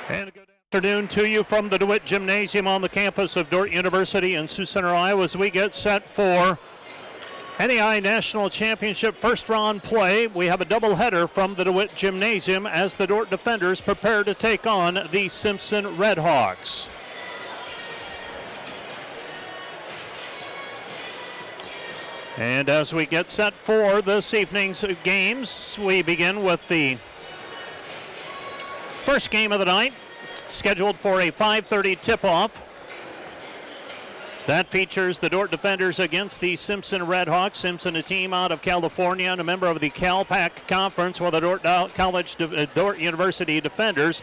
And good afternoon to you from the DeWitt Gymnasium on the campus of Dordt University in Sioux Center, Iowa, as we get set for NAIA National Championship first round play. We have a doubleheader from the DeWitt Gymnasium as the Dordt defenders prepare to take on the Simpson Redhawks. And as we get set for this evening's games, we begin with the first game of the night, scheduled for a 5:30 tip-off. That features the Dordt defenders against the Simpson Redhawks. Simpson, a team out of California and a member of the CalPAC Conference, while the Dordt University defenders,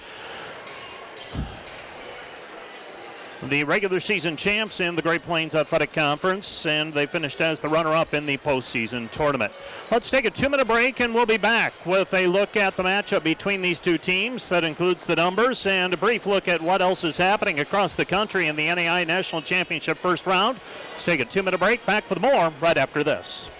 the regular season champs in the Great Plains Athletic Conference, and they finished as the runner-up in the postseason tournament. Let's take a 2-minute break, and we'll be back with a look at the matchup between these two teams. That includes the numbers and a brief look at what else is happening across the country in the NAIA National Championship first round. Let's take a 2-minute break. Back with more right after this.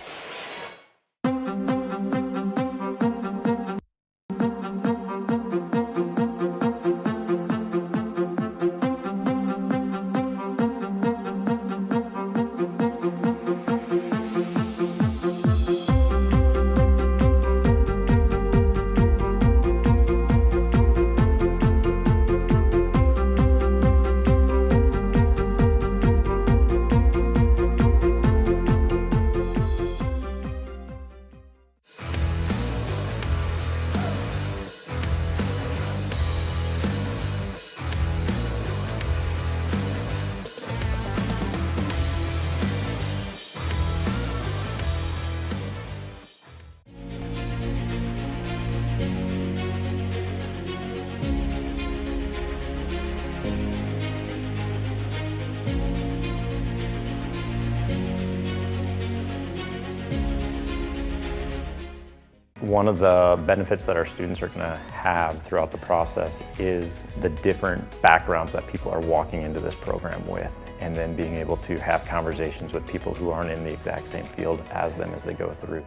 One of the benefits that our students are going to have throughout the process is the different backgrounds that people are walking into this program with, and then being able to have conversations with people who aren't in the exact same field as them as they go through.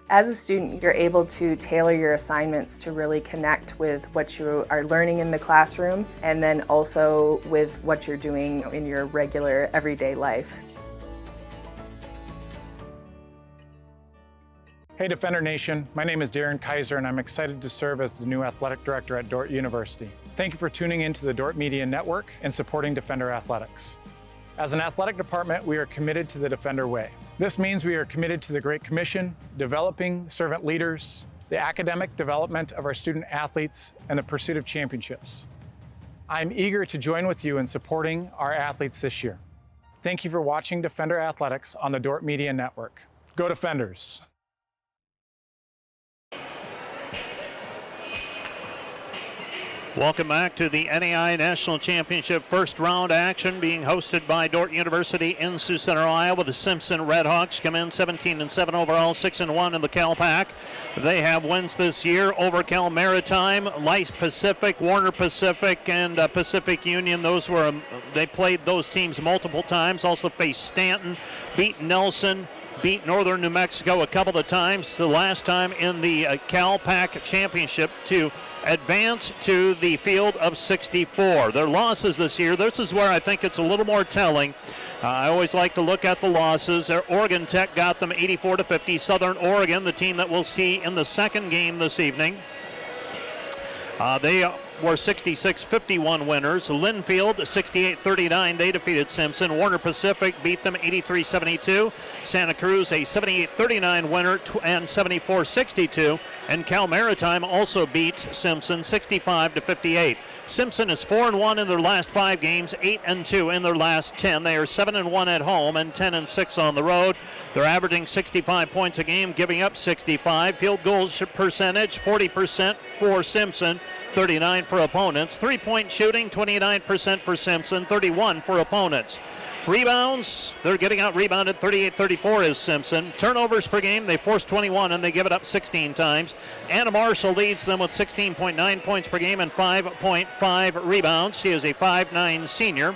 As a student, you're able to tailor your assignments to really connect with what you are learning in the classroom, and then also with what you're doing in your regular everyday life. Hey Defender Nation, my name is Darren Kaiser and I'm excited to serve as the new Athletic Director at Dordt University. Thank you for tuning in to the Dordt Media Network and supporting Defender Athletics. As an athletic department, we are committed to the Defender way. This means we are committed to the Great Commission, developing servant leaders, the academic development of our student athletes, and the pursuit of championships. I'm eager to join with you in supporting our athletes this year. Thank you for watching Defender Athletics on the Dordt Media Network. Go Defenders! Welcome back to the NAIA National Championship first round action being hosted by Dordt University in Sioux Center, Iowa. The Simpson Redhawks come in 17-7 overall, 6-1 in the CalPAC. They have wins this year over Cal Maritime, Lice Pacific, Warner Pacific, and Pacific Union. They played those teams multiple times. Also faced Stanton, beat Nelson, beat Northern New Mexico a couple of times. The last time in the CalPAC Championship to advance to the field of 64. Their losses this year, this is where I think it's a little more telling. I always like to look at the losses. Oregon Tech got them 84-50. Southern Oregon, the team that we'll see in the second game this evening, they were 66-51 winners. Linfield 68-39, they defeated Simpson. Warner Pacific beat them 83-72. Santa Cruz a 78-39 winner and 74-62. And Cal Maritime also beat Simpson 65-58. Simpson is 4-1 in their last 5 games, 8-2 in their last 10. They are 7-1 at home and 10-6 on the road. They're averaging 65 points a game, giving up 65. Field goal percentage 40% for Simpson, 39 for opponents. 3-point shooting, 29% for Simpson, 31 for opponents. Rebounds, they're getting out rebounded 38-34 is Simpson. Turnovers per game, they force 21 and they give it up 16 times. Anna Marshall leads them with 16.9 points per game and 5.5 rebounds. She is a 5'9 senior.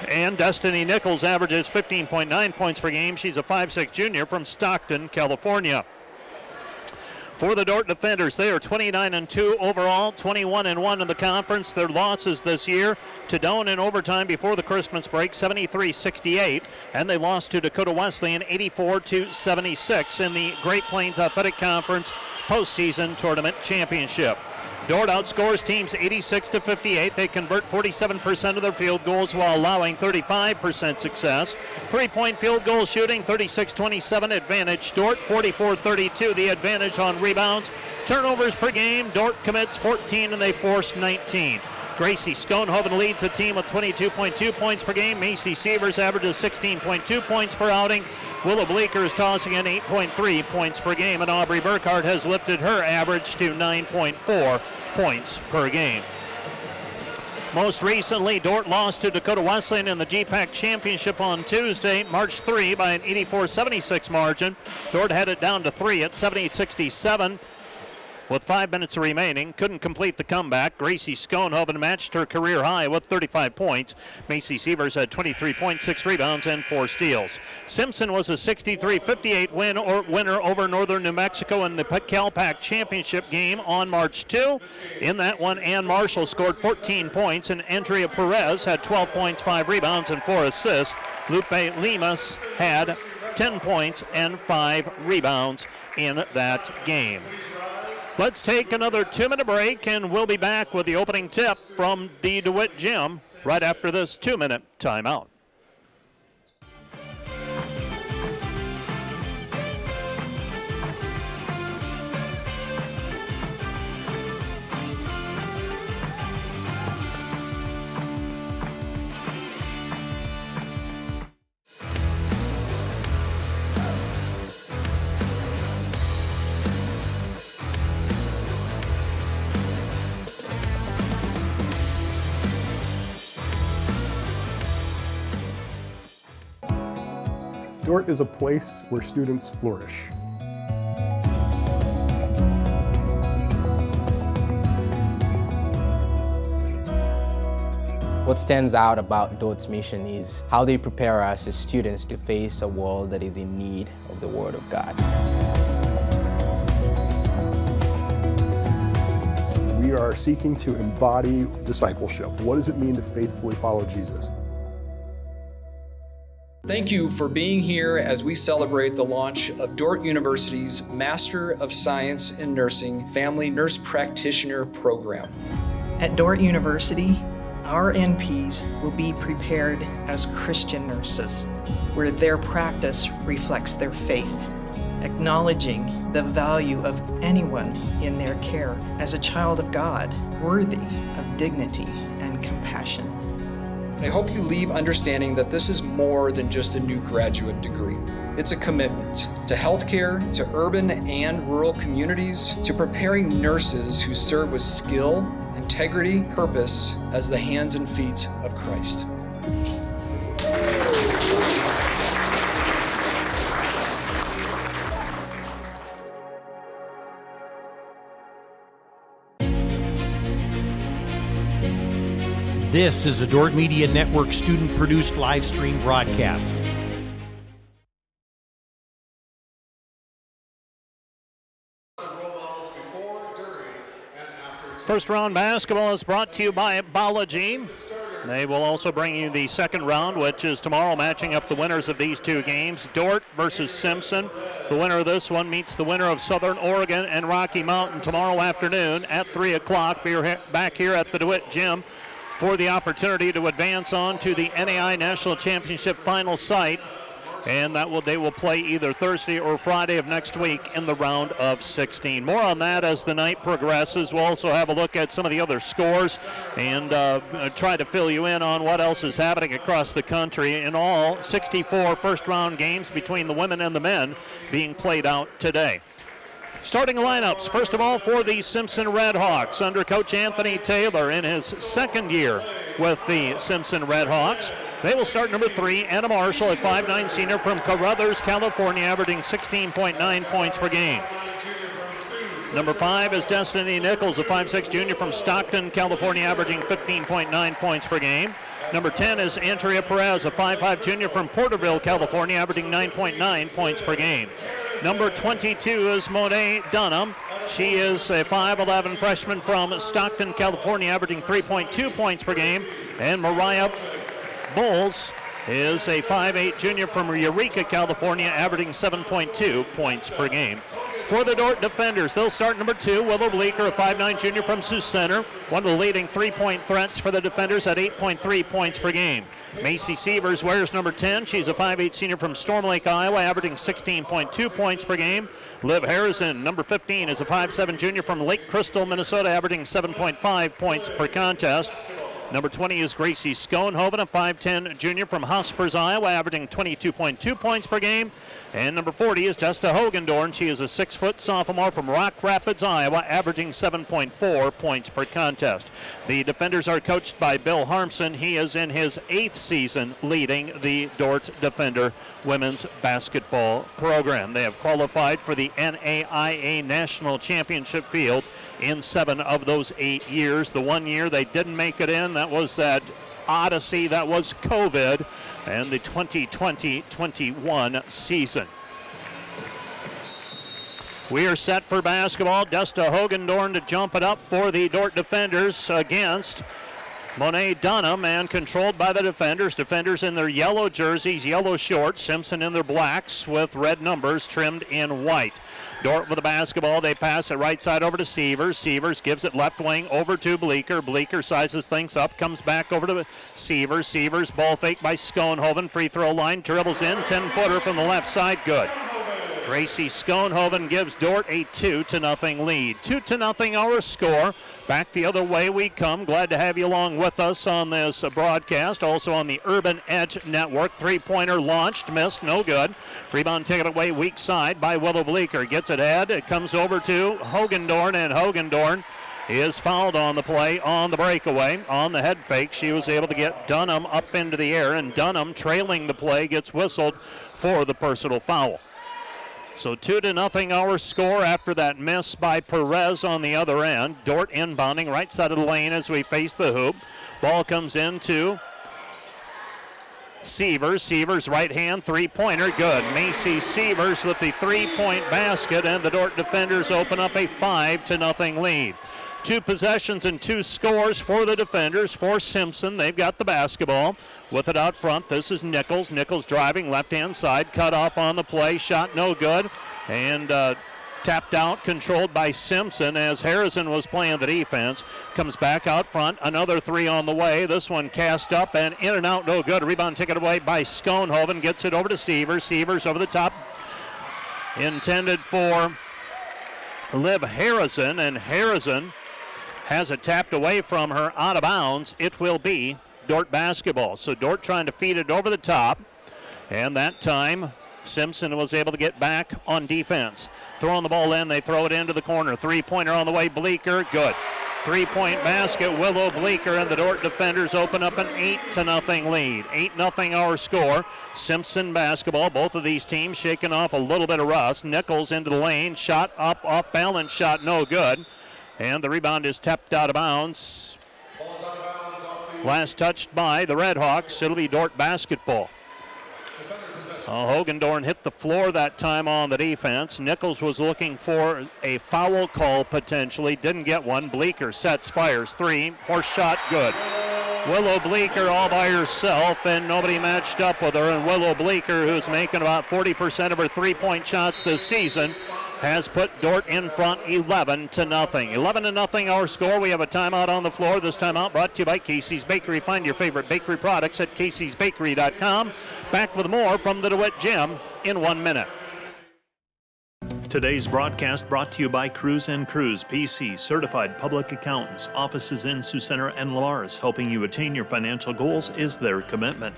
And Destiny Nichols averages 15.9 points per game. She's a 5'6 junior from Stockton, California. For the Dordt Defenders, they are 29-2 overall, 21-1 in the conference. Their losses this year to Doane in overtime before the Christmas break, 73-68, and they lost to Dakota Wesleyan 84-76 in the Great Plains Athletic Conference postseason tournament championship. Dordt outscores teams 86-58. They convert 47% of their field goals while allowing 35% success. Three-point field goal shooting, 36-27 advantage. Dordt 44-32, the advantage on rebounds. Turnovers per game, Dordt commits 14 and they force 19. Gracie Schoenhoven leads the team with 22.2 points per game. Macy Sievers averages 16.2 points per outing. Willow Bleeker is tossing in 8.3 points per game, and Aubrey Burkhardt has lifted her average to 9.4 points per game. Most recently, Dordt lost to Dakota Wesleyan in the GPAC Championship on Tuesday, March 3, by an 84-76 margin. Dordt had it down to 3 at 70-67. With 5 minutes remaining, couldn't complete the comeback. Gracie Schoenhoven matched her career high with 35 points. Macy Sievers had 23 points, 6 rebounds, and 4 steals. Simpson was a 63-58 winner over Northern New Mexico in the CalPAC Championship game on March 2. In that one, Ann Marshall scored 14 points, and Andrea Perez had 12 points, 5 rebounds, and 4 assists. Lupe Limas had 10 points and 5 rebounds in that game. Let's take another 2-minute break, and we'll be back with the opening tip from the DeWitt Gym right after this 2-minute timeout. Dordt is a place where students flourish. What stands out about Dordt's mission is how they prepare us as students to face a world that is in need of the Word of God. We are seeking to embody discipleship. What does it mean to faithfully follow Jesus? Thank you for being here as we celebrate the launch of Dordt University's Master of Science in Nursing Family Nurse Practitioner program. At Dordt University, our NPs will be prepared as Christian nurses, where their practice reflects their faith, acknowledging the value of anyone in their care as a child of God, worthy of dignity and compassion. I hope you leave understanding that this is more than just a new graduate degree. It's a commitment to healthcare, to urban and rural communities, to preparing nurses who serve with skill, integrity, purpose as the hands and feet of Christ. This is a Dordt Media Network student-produced live stream broadcast. First round basketball is brought to you by Balaji. They will also bring you the second round, which is tomorrow, matching up the winners of these two games. Dordt versus Simpson. The winner of this one meets the winner of Southern Oregon and Rocky Mountain tomorrow afternoon at 3 o'clock. We're back here at the DeWitt Gym for the opportunity to advance on to the NAIA National Championship final site. And they will play either Thursday or Friday of next week in the round of 16. More on that as the night progresses. We'll also have a look at some of the other scores and try to fill you in on what else is happening across the country. In all, 64 first-round games between the women and the men being played out today. Starting lineups, first of all, for the Simpson Redhawks under Coach Anthony Taylor in his second year with the Simpson Redhawks. They will start number 3, Anna Marshall, a 5'9" senior from Carruthers, California, averaging 16.9 points per game. Number 5 is Destiny Nichols, a 5'6" junior from Stockton, California, averaging 15.9 points per game. Number 10 is Andrea Perez, a 5'5" junior from Porterville, California, averaging 9.9 points per game. Number 22 is Monet Dunham, She is a 5'11 freshman from Stockton, California, averaging 3.2 points per game. And Mariah Bowles is a 5'8 junior from Eureka, California, averaging 7.2 points per game. For the Dordt defenders, they'll start number 2, Willow Bleeker, a 5'9 junior from Sioux Center, one of the leading three-point threats for the defenders at 8.3 points per game. Macy Sievers wears number 10. She's a 5'8 senior from Storm Lake, Iowa, averaging 16.2 points per game. Liv Harrison, number 15, is a 5'7 junior from Lake Crystal, Minnesota, averaging 7.5 points per contest. Number 20 is Gracie Schoenhoven, a 5'10 junior from Hospers, Iowa, averaging 22.2 points per game. And number 40 is Desta Hogendorn. She is a 6-foot sophomore from Rock Rapids, Iowa, averaging 7.4 points per contest. The defenders are coached by Bill Harmson. He is in his 8th season leading the Dordt Defender women's basketball program. They have qualified for the NAIA National Championship field in 7 of those 8 years. The 1 year they didn't make it in, that was that odyssey that was COVID and the 2020-21 season. We are set for basketball. Desta Hogendorn to jump it up for the Dordt defenders against Monet Dunham, and controlled by the defenders. Defenders in their yellow jerseys, yellow shorts. Simpson in their blacks with red numbers trimmed in white. Dordt with the basketball. They pass it right side over to Sievers. Sievers gives it left wing over to Bleeker. Bleeker sizes things up, comes back over to Sievers. Sievers ball fake by Schoenhoven. Free throw line, dribbles in. 10-footer from the left side, good. Gracie Schoenhoven gives Dordt a 2-0 lead. 2-0 our score. Back the other way we come. Glad to have you along with us on this broadcast. Also on the Urban Edge Network. Three-pointer launched, missed, no good. Rebound taken away weak side by Willow Bleeker. Gets it head. It comes over to Hogendorn, and Hogendorn is fouled on the play on the breakaway. On the head fake, she was able to get Dunham up into the air, and Dunham, trailing the play, gets whistled for the personal foul. So 2-0 our score after that miss by Perez on the other end. Dordt inbounding right side of the lane as we face the hoop. Ball comes into Sievers. Sievers right hand three-pointer, good. Macy Sievers with the three-point basket, and the Dordt defenders open up a 5-0 lead. 2 possessions and 2 scores for the defenders. For Simpson, they've got the basketball. With it out front, this is Nichols. Nichols driving left-hand side, cut off on the play, shot no good, and tapped out, controlled by Simpson as Harrison was playing the defense. Comes back out front, another 3 on the way. This one cast up and in and out, no good. Rebound taken away by Schoenhoven, gets it over to Sievers. Sievers over the top, intended for Liv Harrison, and Harrison has it tapped away from her, out of bounds. It will be Dordt basketball. So Dordt trying to feed it over the top, and that time Simpson was able to get back on defense. Throwing the ball in, they throw it into the corner. Three-pointer on the way, Bleeker, good. Three-point basket, Willow Bleeker, and the Dordt defenders open up an 8-0 lead. 8-0 our score. Simpson basketball. Both of these teams shaking off a little bit of rust. Nichols into the lane, shot up, off balance, shot no good. And the rebound is tapped out of bounds. Last touched by the Red Hawks. It'll be Dordt basketball. Hogendorn hit the floor that time on the defense. Nichols was looking for a foul call potentially. Didn't get one. Bleeker sets, fires 3. Horse shot, good. Willow Bleeker all by herself, and nobody matched up with her. And Willow Bleeker, who's making about 40% of her three-point shots this season, has put Dordt in front 11-0. 11-0 our score. We have a timeout on the floor. This timeout brought to you by Casey's Bakery. Find your favorite bakery products at caseysbakery.com. Back with more from the DeWitt Gym in 1 minute. Today's broadcast brought to you by Cruz & Cruz, PC, certified public accountants. Offices in Sioux Center and Lamar's. Helping you attain your financial goals is their commitment.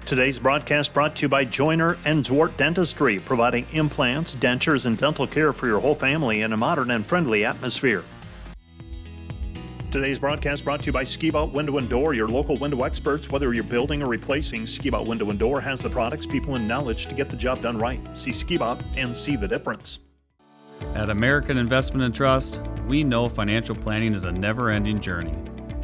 Today's broadcast brought to you by Joyner and Dordt Dentistry, providing implants, dentures, and dental care for your whole family in a modern and friendly atmosphere. Today's broadcast brought to you by Ski-Bout Window and Door, your local window experts. Whether you're building or replacing, Ski-Bout Window and Door has the products, people, and knowledge to get the job done right. See Ski-Bout and see the difference. At American Investment and Trust, we know financial planning is a never-ending journey,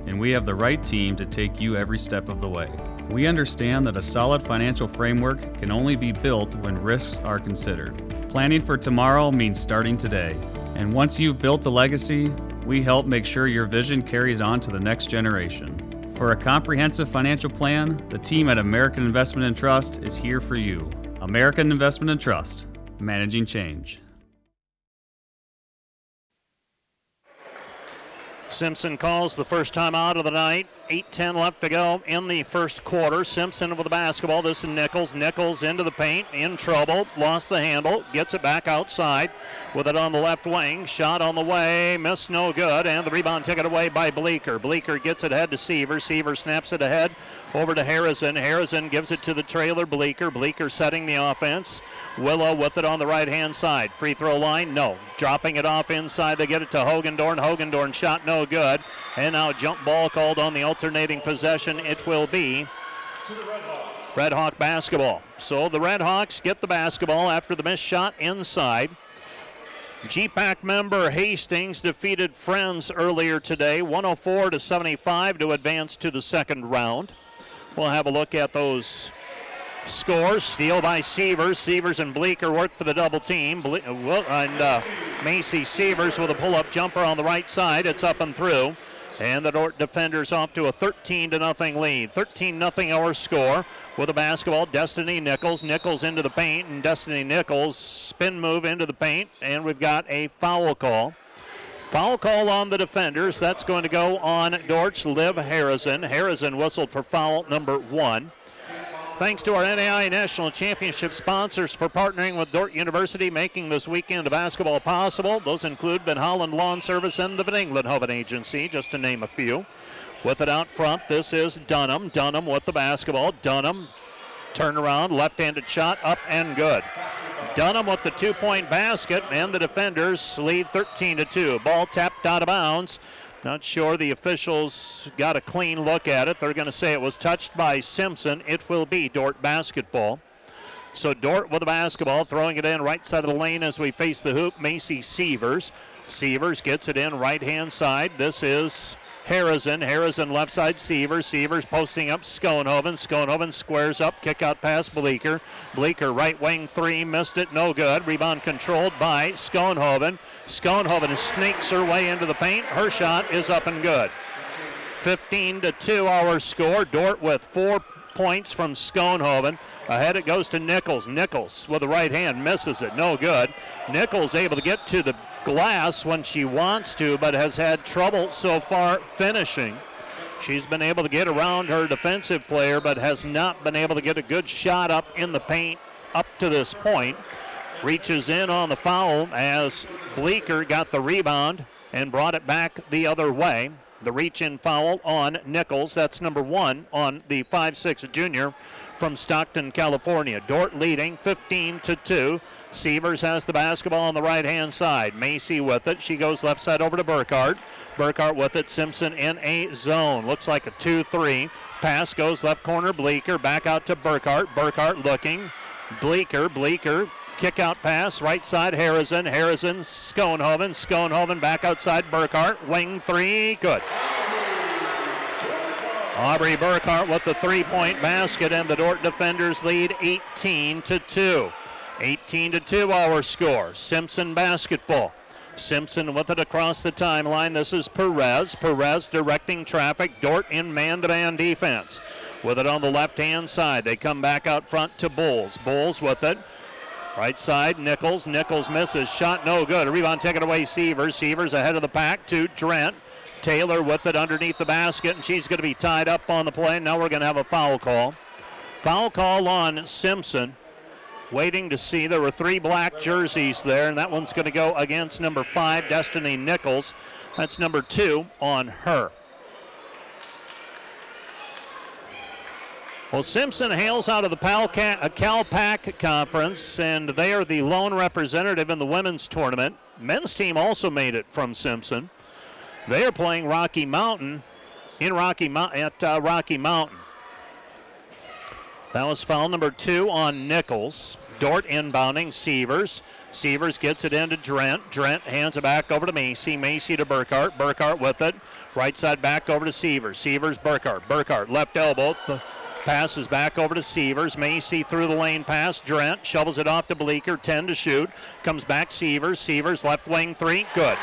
and we have the right team to take you every step of the way. We understand that a solid financial framework can only be built when risks are considered. Planning for tomorrow means starting today. And once you've built a legacy, we help make sure your vision carries on to the next generation. For a comprehensive financial plan, the team at American Investment and Trust is here for you. American Investment and Trust, managing change. Simpson calls the first time out of the night. 8:10 left to go in the first quarter. Simpson with the basketball. This is Nichols. Nichols into the paint, in trouble, lost the handle, gets it back outside with it on the left wing. Shot on the way, missed, no good, and the rebound taken away by Bleeker. Bleeker gets it ahead to Seaver. Seaver snaps it ahead over to Harrison. Harrison gives it to the trailer Bleeker. Bleeker setting the offense. Willow with it on the right-hand side. Free throw line, no. Dropping it off inside, they get it to Hogendorn. Hogendorn shot no good. And now jump ball called on the alternating possession. It will be Red Hawk basketball. So the Red Hawks get the basketball after the missed shot inside. GPAC member Hastings defeated Friends earlier today, 104-75 to advance to the second round. We'll have a look at those scores. Steal by Sievers. Sievers and Bleeker work for the double team. Macy Sievers with a pull-up jumper on the right side. It's up and through. And the Dordt defenders off to a 13-0 lead. 13-0 our score. With the basketball, Destiny Nichols. Nichols into the paint, and Destiny Nichols spin move into the paint. And we've got a foul call. Foul call on the defenders. That's going to go on Dordt's Liv Harrison. Harrison whistled for foul number 1. Thanks to our NAIA National Championship sponsors for partnering with Dordt University, making this weekend of basketball possible. Those include Van Hollen Lawn Service and the Van Englenhoven Agency, just to name a few. With it out front, this is Dunham. Dunham with the basketball. Dunham, turnaround, left-handed shot, up and good. Dunham with the two-point basket, and the defenders lead 13-2. Ball tapped out of bounds. Not sure the officials got a clean look at it. They're going to say it was touched by Simpson. It will be Dordt basketball. So Dordt with the basketball, throwing it in right side of the lane as we face the hoop. Macy Sievers. Sievers gets it in right-hand side. This is Harrison. Harrison left side Sievers. Sievers posting up Schoenhoven. Schoenhoven squares up. Kick out pass Bleeker. Bleeker right wing three. Missed it. No good. Rebound controlled by Schoenhoven. Schoenhoven sneaks her way into the paint. Her shot is up and good. 15-2 our score. Dordt with 4 points from Schoenhoven. Ahead it goes to Nichols. Nichols with the right hand misses it. No good. Nichols able to get to the glass when she wants to, but has had trouble so far finishing. She's been able to get around her defensive player, but has not been able to get a good shot up in the paint up to this point. Reaches in on the foul as Bleeker got the rebound and brought it back the other way. The reach-in foul on Nichols. That's number 1 on the 5'6" junior from Stockton, California. Dordt leading 15-2. Sievers has the basketball on the right-hand side. Macy with it. She goes left side over to Burkhart. Burkhart with it. Simpson in a zone. Looks like a 2-3. Pass goes left corner. Bleeker back out to Burkhart. Burkhart looking. Bleeker. Kick out pass. Right side Harrison. Harrison. Schoenhoven. Schoenhoven back outside Burkhart. Wing three. Good. Aubrey Burkhart with the three-point basket, and the Dordt defenders lead 18-2. 18-2 our score. Simpson basketball. Simpson with it across the timeline. This is Perez. Perez directing traffic. Dordt in man-to-man defense. With it on the left-hand side. They come back out front to Bulls. Bulls with it. Right side, Nichols. Nichols misses. Shot no good. A rebound taken away, Sievers. Sievers ahead of the pack to Drent. Taylor with it underneath the basket, and she's going to be tied up on the play. Now we're going to have a foul call. Foul call on Simpson. Waiting to see. There were 3 black jerseys there, and that one's going to go against number 5, Destiny Nichols. That's number 2 on her. Well, Simpson hails out of the CalPAC conference, and they are the lone representative in the women's tournament. Men's team also made it from Simpson. They are playing Rocky Mountain at Rocky Mountain. That was foul number 2 on Nichols. Dordt inbounding Sievers. Sievers gets it into Drent. Drent hands it back over to Macy. Macy to Burkhart. Burkhart with it. Right side back over to Sievers. Sievers, Burkhart. Burkhart left elbow. Passes back over to Sievers. Macy through the lane pass. Drent shovels it off to Bleeker. 10 to shoot. Comes back Sievers. Sievers left wing 3. Good.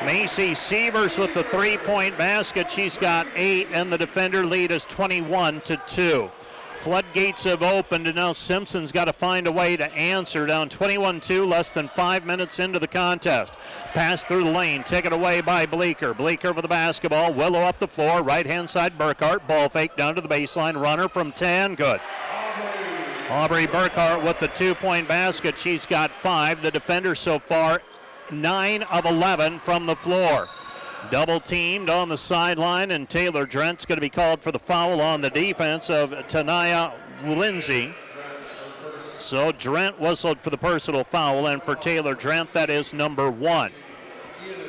Macy Sievers with the 3-point basket. She's got 8, and the defender lead is 21-2. Floodgates have opened, and now Simpson's got to find a way to answer. Down 21-2, less than 5 minutes into the contest. Pass through the lane, taken away by Bleeker. Bleeker for the basketball. Willow up the floor, right-hand side Burkhart. Ball fake down to the baseline. Runner from 10, good. Aubrey Burkhart with the 2-point basket. She's got 5. The defender so far, 9 of 11 from the floor. Double teamed on the sideline, and Taylor Drent's going to be called for the foul on the defense of NAIA Lindsay. So Drent whistled for the personal foul, and for Taylor Drent, that is number 1.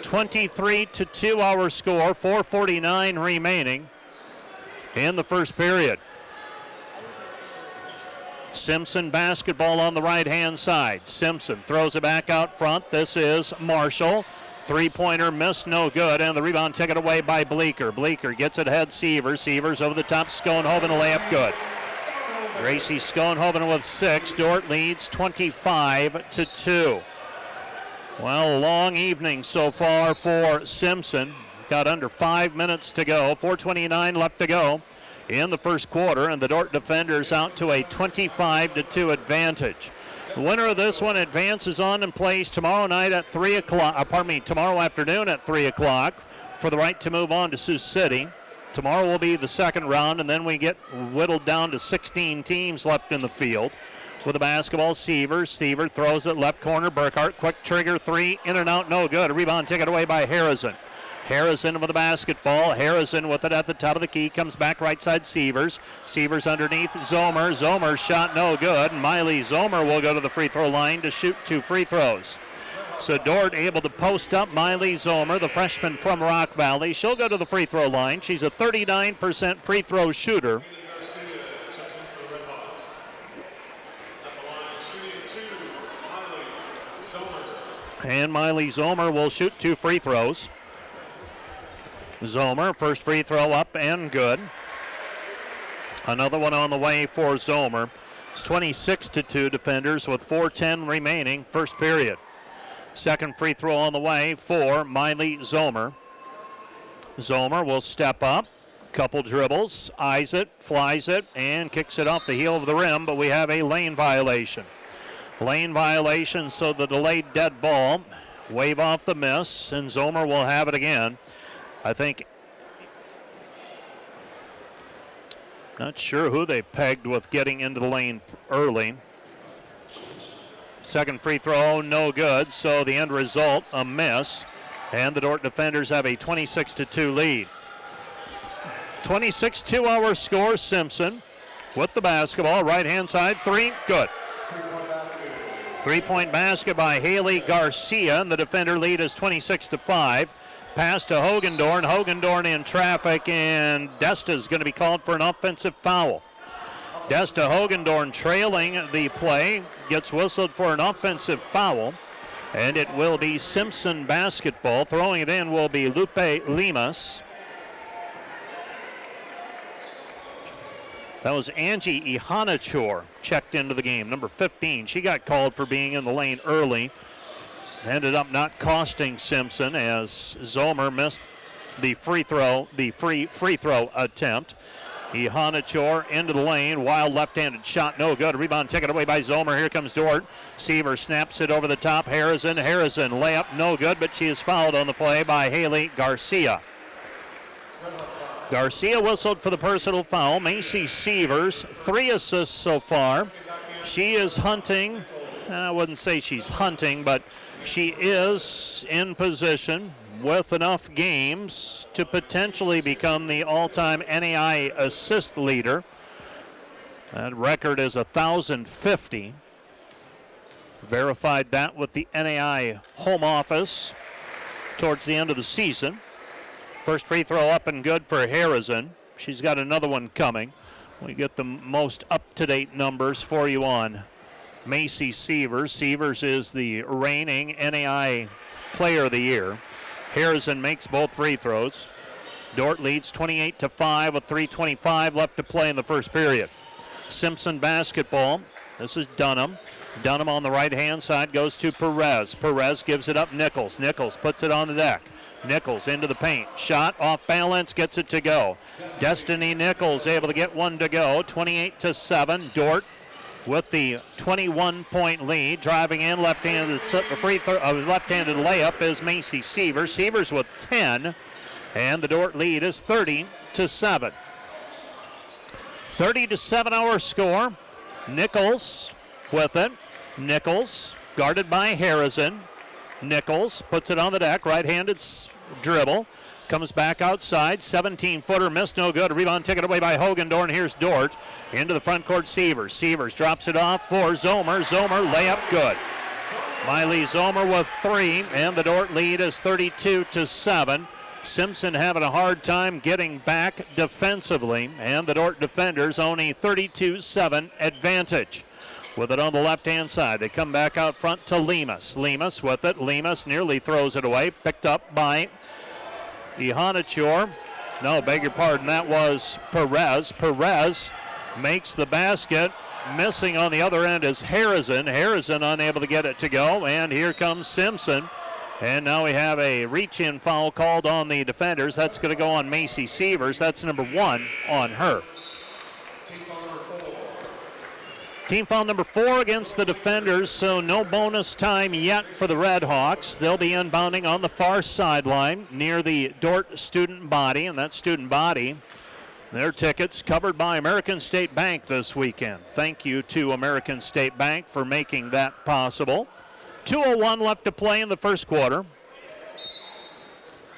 23-2 our score, 4:49 remaining in the first period. Simpson basketball on the right-hand side. Simpson throws it back out front. This is Marshall. 3-pointer missed, no good, and the rebound taken away by Bleeker. Bleeker gets it ahead, Sievers. Sievers over the top, Schoenhoven, layup good. Gracie Schoenhoven with 6. Dordt leads 25-2. Well, a long evening so far for Simpson. Got under 5 minutes to go, 4:29 left to go in the first quarter, and the Dordt defenders out to a 25-2 advantage. The winner of this one advances on and plays tomorrow night at 3 o'clock, tomorrow afternoon at 3 o'clock for the right to move on to Sioux City. Tomorrow will be the second round, and then we get whittled down to 16 teams left in the field. With the basketball, Sievers. Sievers throws it left corner. Burkhart, quick trigger 3, in and out, no good. A rebound taken away by Harrison. Harrison with the basketball. Harrison with it at the top of the key. Comes back right side Sievers. Sievers underneath Zomer. Zomer's shot no good. Miley Zomer will go to the free throw line to shoot 2 free throws. So Dordt able to post up Miley Zomer, the freshman from Rock Valley. She'll go to the free throw line. She's a 39% free throw shooter. And Miley Zomer will shoot 2 free throws. Zomer, first free throw up and good. Another one on the way for Zomer. It's 26-2 defenders with 4:10 remaining, first period. Second free throw on the way for Miley Zomer. Zomer will step up, couple dribbles, eyes it, flies it, and kicks it off the heel of the rim, but we have a lane violation. Lane violation, so the delayed dead ball. Wave off the miss, and Zomer will have it again. I think, not sure who they pegged with getting into the lane early. Second free throw, no good, so the end result, a miss. And the Dordt defenders have a 26-2 lead. 26-2 our score, Simpson with the basketball, right-hand side, 3, good. 3-point basket by Haley Garcia, and the defender lead is 26-5. Pass to Hogendorn. Hogendorn in traffic, and Desta's going to be called for an offensive foul. Desta Hogendorn trailing the play, gets whistled for an offensive foul, and it will be Simpson basketball. Throwing it in will be Lupe Limas. That was Angie Ihanachor checked into the game, number 15. She got called for being in the lane early. Ended up not costing Simpson as Zomer missed the free throw attempt. Ihanachor into the lane, wild left-handed shot, no good. Rebound taken away by Zomer. Here comes Dordt. Seaver snaps it over the top. Harrison layup, no good, but she is fouled on the play by Haley Garcia. Garcia whistled for the personal foul. Macy Sievers, 3 assists so far. She is hunting. I wouldn't say she's hunting, but she is in position with enough games to potentially become the all-time NAIA assist leader. That record is 1,050. Verified that with the NAIA home office towards the end of the season. First free throw up and good for Harrison. She's got another one coming. We get the most up-to-date numbers for you on Macy Sievers. Sievers is the reigning NAIA Player of the Year. Harrison makes both free throws. Dordt leads 28-5 with 3:25 left to play in the first period. Simpson basketball. This is Dunham. Dunham on the right-hand side goes to Perez. Perez gives it up Nichols. Nichols puts it on the deck. Nichols into the paint. Shot off balance, gets it to go. Destiny Nichols able to get one to go. 28-7. Dordt with the 21-point lead. Driving in, left-handed left-handed layup is Macy Sievers. Sievers with 10, and the Dordt lead is 30-7. 30-7 our score. Nichols with it. Nichols guarded by Harrison. Nichols puts it on the deck. Right-handed dribble. Comes back outside. 17-footer missed. No good. Rebound taken away by Hogendorn. Here's Dordt. Into the front court. Sievers. Sievers drops it off for Zomer. Zomer layup good. Miley Zomer with 3. And the Dordt lead is 32-7. Simpson having a hard time getting back defensively. And the Dordt defenders own a 32-7 advantage. With it on the left-hand side, they come back out front to Lemus. Lemus with it. Lemus nearly throws it away. Picked up by Ihanachor. No, beg your pardon. That was Perez. Perez makes the basket. Missing on the other end is Harrison. Harrison unable to get it to go. And here comes Simpson. And now we have a reach-in foul called on the defenders. That's going to go on Macy Sievers. That's number 1 on her. Team foul number 4 against the defenders, so no bonus time yet for the Red Hawks. They'll be inbounding on the far sideline near the Dordt student body, and that student body, their tickets covered by American State Bank this weekend. Thank you to American State Bank for making that possible. 2:01 left to play in the first quarter.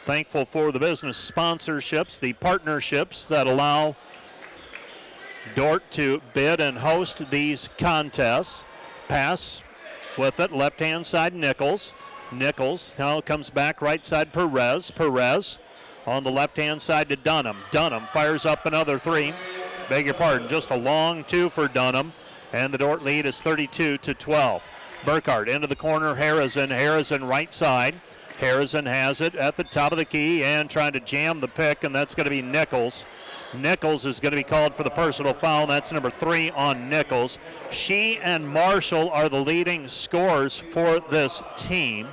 Thankful for the business sponsorships, the partnerships that allow Dordt to bid and host these contests. Pass with it, left-hand side, Nichols. Nichols now comes back right side, Perez. Perez on the left-hand side to Dunham. Dunham fires up another 3. Beg your pardon, just a long 2 for Dunham. And the Dordt lead is 32-12. Burkhardt into the corner, Harrison. Harrison right side. Harrison has it at the top of the key and trying to jam the pick, and that's going to be Nichols. Nichols is going to be called for the personal foul. That's number 3 on Nichols. She and Marshall are the leading scorers for this team.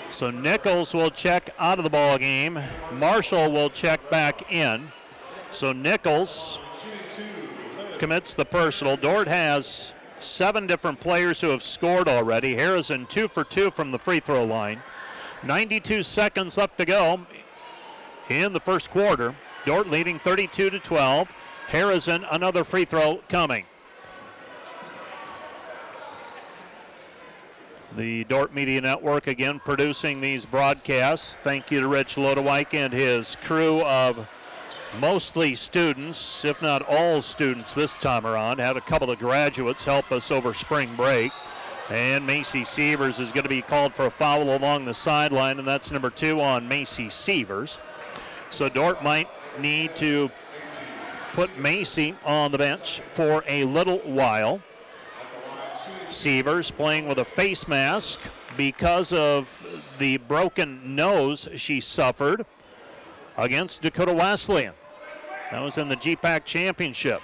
So Nichols will check out of the ball game. Marshall will check back in. So Nichols commits the personal. Dordt has 7 different players who have scored already. Harrison 2 for 2 from the free throw line. 92 seconds left to go in the first quarter. Dordt leading 32-12. Harrison, another free throw coming. The Dordt Media Network again producing these broadcasts. Thank you to Rich Lodewijk and his crew of mostly students, if not all students this time around. Had a couple of graduates help us over spring break. And Macy Sievers is going to be called for a foul along the sideline, and that's number 2 on Macy Sievers. So Dordt might need to put Macy on the bench for a little while. Sievers playing with a face mask because of the broken nose she suffered against Dakota Wesleyan. That was in the GPAC Championship.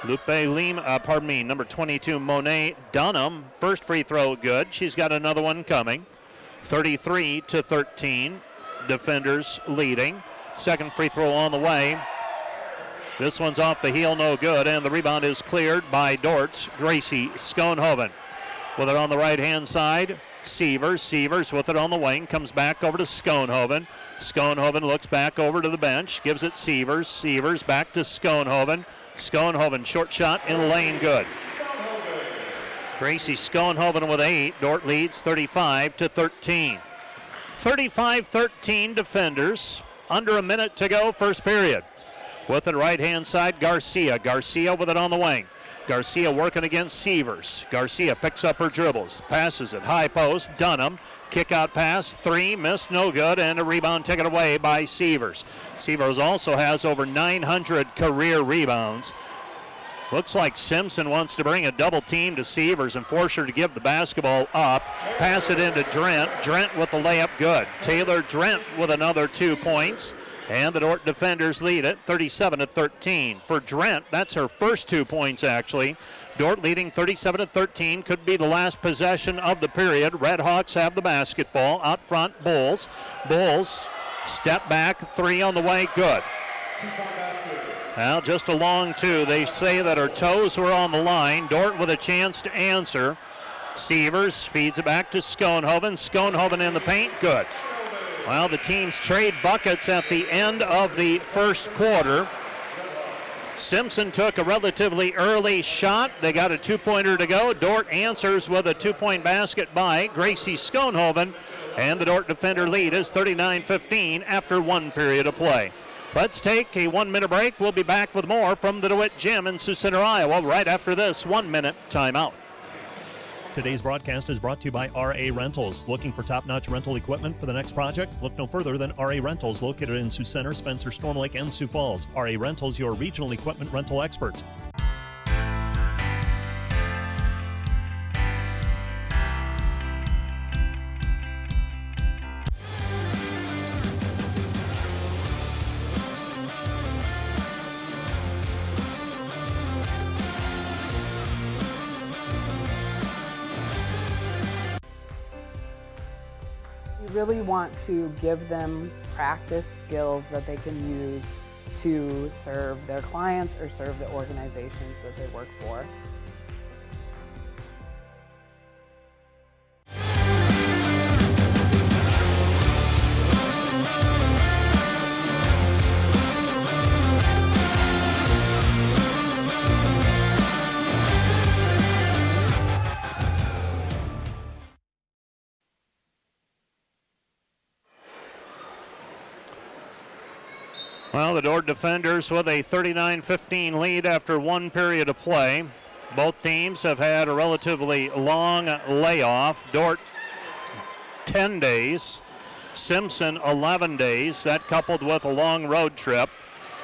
number 22, Monet Dunham, first free throw good. She's got another one coming. 33-13, defenders leading. Second free throw on the way. This one's off the heel, no good, and the rebound is cleared by Dordt's Gracie Schoenhoven. With it on the right-hand side, Sievers. Sievers with it on the wing, comes back over to Schoenhoven. Schoenhoven looks back over to the bench, gives it Sievers. Sievers back to Schoenhoven. Schoenhoven, short shot in the lane, good. Gracie Schoenhoven with 8. Dordt leads 35-13. 35-13 defenders. Under a minute to go, first period. With it right-hand side, Garcia. Garcia with it on the wing. Garcia working against Sievers. Garcia picks up her dribbles, passes it, high post, Dunham. Kick out pass, 3, missed, no good, and a rebound taken away by Sievers. Sievers also has over 900 career rebounds. Looks like Simpson wants to bring a double team to Sievers and force her to give the basketball up. Pass it into Drent. Drent with the layup, good. Taylor Drent with another 2 points. And the Dordt defenders lead it 37-13. For Drent, that's her first 2 points actually. Dordt leading 37-13. Could be the last possession of the period. Redhawks have the basketball. Out front, Bulls. Bulls step back, 3 on the way, good. Well, just a long 2. They say that her toes were on the line. Dordt with a chance to answer. Sievers feeds it back to Schoenhoven. Schoenhoven in the paint, good. Well, the teams trade buckets at the end of the first quarter. Simpson took a relatively early shot. They got a 2-pointer to go. Dordt answers with a 2-point basket by Gracie Schoenhoven. And the Dordt defender lead is 39-15 after 1 period of play. Let's take a 1-minute break. We'll be back with more from the DeWitt Gym in Sioux Center, Iowa, right after this 1-minute timeout. Today's broadcast is brought to you by RA Rentals. Looking for top-notch rental equipment for the next project? Look no further than RA Rentals, located in Sioux Center, Spencer, Storm Lake, and Sioux Falls. RA Rentals, your regional equipment rental experts. Really want to give them practice skills that they can use to serve their clients or serve the organizations that they work for. Well, the Dordt defenders with a 39-15 lead after 1 period of play. Both teams have had a relatively long layoff. Dordt 10 days, Simpson 11 days. That coupled with a long road trip.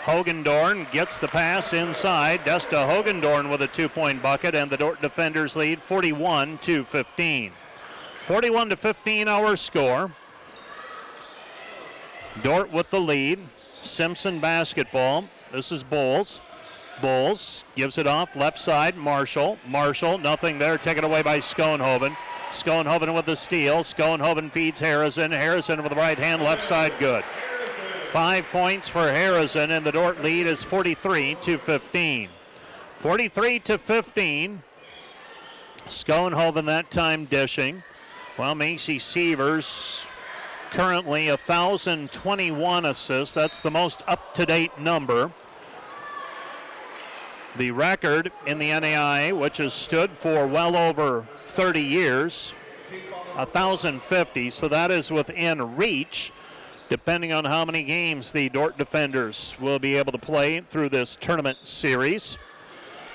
Hogendorn gets the pass inside. Desta Hogendorn with a 2-point bucket, and the Dordt defenders lead 41-15. 41-15 our score. Dordt with the lead. Simpson basketball. This is Bulls. Bulls gives it off left side. Marshall. Marshall, nothing there. Taken away by Schoenhoven. Schoenhoven with the steal. Schoenhoven feeds Harrison. Harrison with the right hand, left side, good. 5 points for Harrison, and the Dordt lead is 43-15. 43-15. Schoenhoven that time dishing. While Macy Sievers currently 1,021 assists. That's the most up-to-date number. The record in the NAIA, which has stood for well over 30 years, 1,050. So that is within reach, depending on how many games the Dordt defenders will be able to play through this tournament series.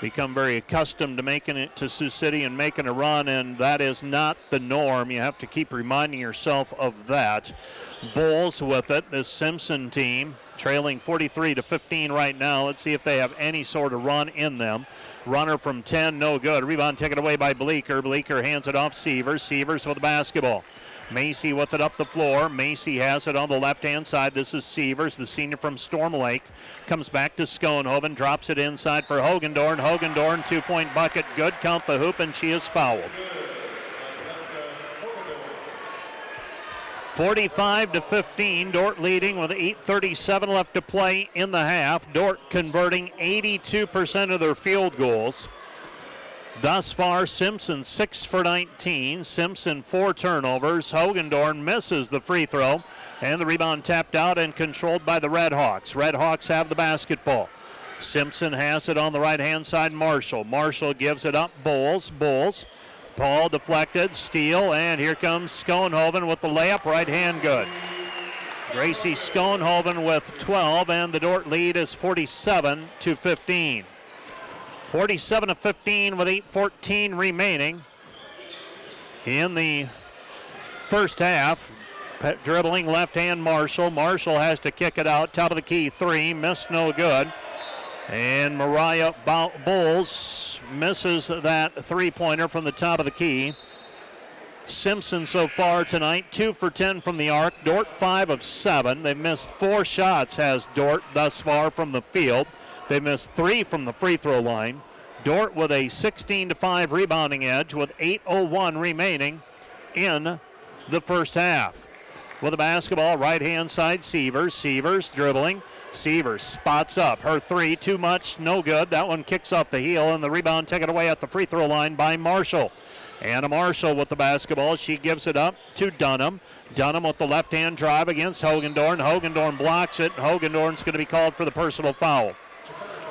Become very accustomed to making it to Sioux City and making a run, and that is not the norm. You have to keep reminding yourself of that. Bulls with it, this Simpson team, trailing 43-15 right now. Let's see if they have any sort of run in them. Runner from 10, no good. Rebound taken away by Bleeker. Bleeker hands it off Sievers. Sievers with the basketball. Macy with it up the floor. Macy has it on the left-hand side. This is Sievers, the senior from Storm Lake. Comes back to Schoenhoven, drops it inside for Hogendorn. Hogendorn, 2-point bucket, good. Count the hoop, and she is fouled. 45-15, Dordt leading with 8:37 left to play in the half. Dordt converting 82% of their field goals. Thus far, Simpson 6 for 19. Simpson 4 turnovers. Hogendorn misses the free throw, and the rebound tapped out and controlled by the Redhawks. Redhawks have the basketball. Simpson has it on the right-hand side. Marshall. Marshall gives it up. Bulls. Paul deflected. Steal, and here comes Schoenhoven with the layup. Right hand good. Gracie Schoenhoven with 12, and the Dordt lead is 47-15. 47-15 with 8:14 remaining in the first half. Dribbling left hand Marshall. Marshall has to kick it out. Top of the key 3. Missed, no good. And Mariah Bowles misses that three-pointer from the top of the key. Simpson so far tonight, 2 for 10 from the arc. Dordt 5 of 7. They've missed 4 shots, has Dordt thus far from the field. They missed 3 from the free throw line. Dordt with a 16-5 rebounding edge with 8:01 remaining in the first half. With the basketball, right-hand side, Sievers. Sievers dribbling. Sievers spots up. Her three, too much, no good. That one kicks off the heel, and the rebound taken away at the free throw line by Marshall. Anna Marshall with the basketball. She gives it up to Dunham. Dunham with the left-hand drive against Hogendorn. Hogendorn blocks it. Hogendorn's going to be called for the personal foul.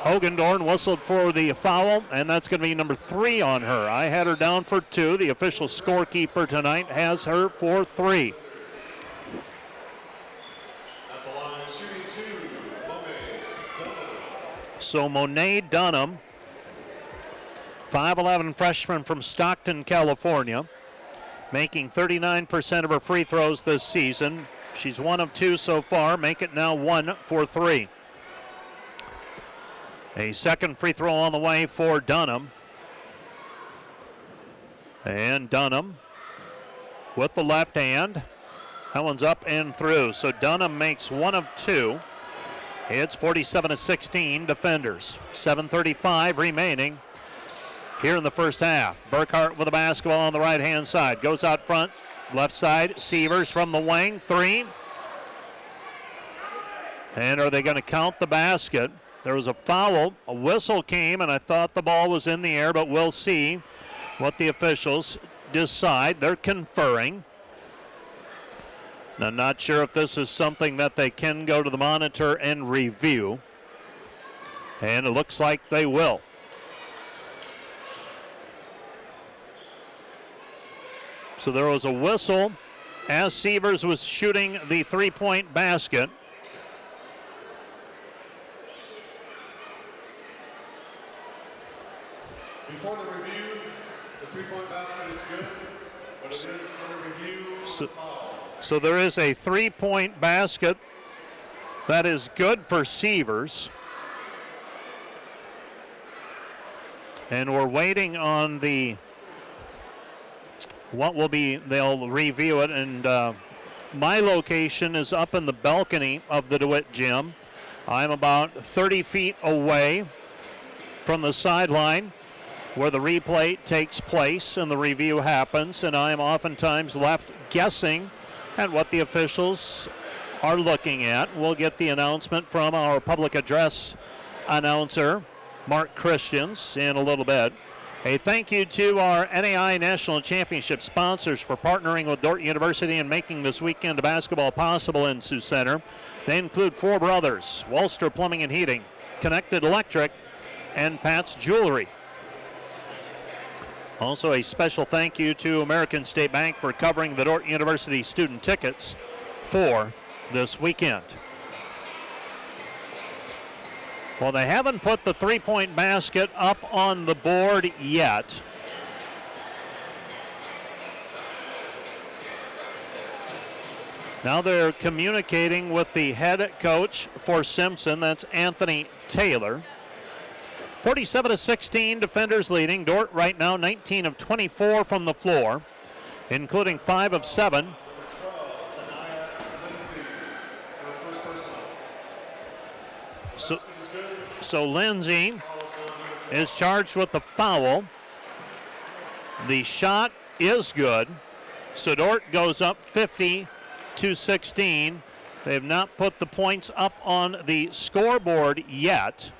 Hogendorn whistled for the foul, and that's going to be number 3 on her. I had her down for 2. The official scorekeeper tonight has her for 3. So Monet Dunham, 5'11" freshman from Stockton, California, making 39% of her free throws this season. She's 1 of 2 so far, make it now 1 for 3. A second free throw on the way for Dunham. And Dunham with the left hand. That one's up and through. So Dunham makes 1 of 2. It's 47-16 defenders. 7:35 remaining here in the first half. Burkhart with the basketball on the right-hand side. Goes out front, left side. Sievers from the wing, 3. And are they going to count the basket? There was a foul. A whistle came, and I thought the ball was in the air, but we'll see what the officials decide. They're conferring. I'm not sure if this is something that they can go to the monitor and review. And it looks like they will. So there was a whistle as Sievers was shooting the three-point basket. Before the review, the three-point basket is good, but it is under review on foul. So there is a three-point basket that is good for Sievers. And we're waiting on they'll review it. And my location is up in the balcony of the DeWitt gym. I'm about 30 feet away from the sideline where the replay takes place and the review happens. And I am oftentimes left guessing at what the officials are looking at. We'll get the announcement from our public address announcer, Mark Christians, in a little bit. A thank you to our NAIA National Championship sponsors for partnering with Dordt University and making this weekend of basketball possible in Sioux Center. They include Four Brothers, Walster Plumbing and Heating, Connected Electric, and Pat's Jewelry. Also, a special thank you to American State Bank for covering the Dordt University student tickets for this weekend. Well, they haven't put the three-point basket up on the board yet. Now they're communicating with the head coach for Simpson. That's Anthony Taylor. 47-16, defenders leading. Dordt right now 19 of 24 from the floor, including 5 of 7. So Lindsay is charged with the foul. The shot is good. So Dordt goes up 50-16. They have not put the points up on the scoreboard yet.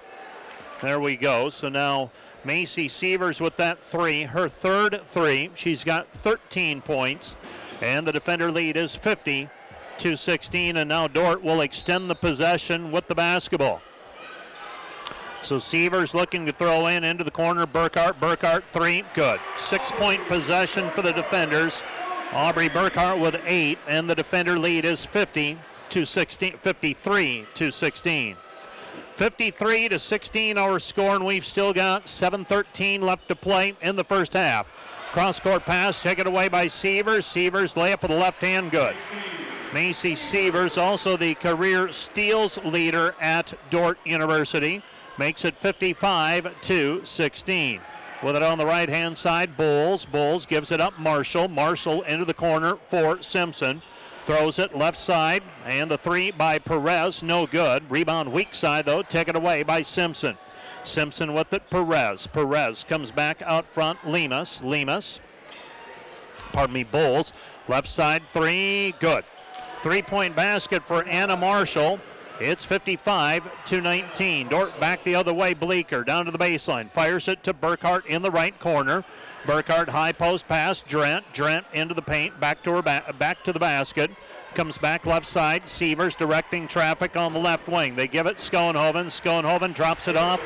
There we go. So now Macy Sievers with that 3, her third 3. She's got 13 points, and the defender lead is 50-16. And now Dordt will extend the possession with the basketball. So Sievers looking to throw into the corner. Burkhart 3, good. 6-point possession for the defenders. Aubrey Burkhart with 8, and the defender lead is 53-16. 53-16 our score, and we've still got 7:13 left to play in the first half. Cross-court pass taken away by Sievers. Sievers layup with the left hand, good. Macy Sievers, also the career steals leader at Dordt University. makes it 55-16. With it on the right-hand side, Bowles. Bowles gives it up Marshall. Marshall into the corner for Simpson. Throws it left side, and the three by Perez, no good. Rebound weak side, though, taken away by Simpson. Simpson with it, Perez. Perez comes back out front, Bowles. Left side, three, good. Three-point basket for Anna Marshall. It's 55-19. Dordt back the other way. Bleeker down to the baseline. Fires it to Burkhart in the right corner. Burkhart high post pass. Drent into the paint. Back to the basket. Comes back left side. Sievers directing traffic on the left wing. They give it Schoenhoven. Schoenhoven drops it off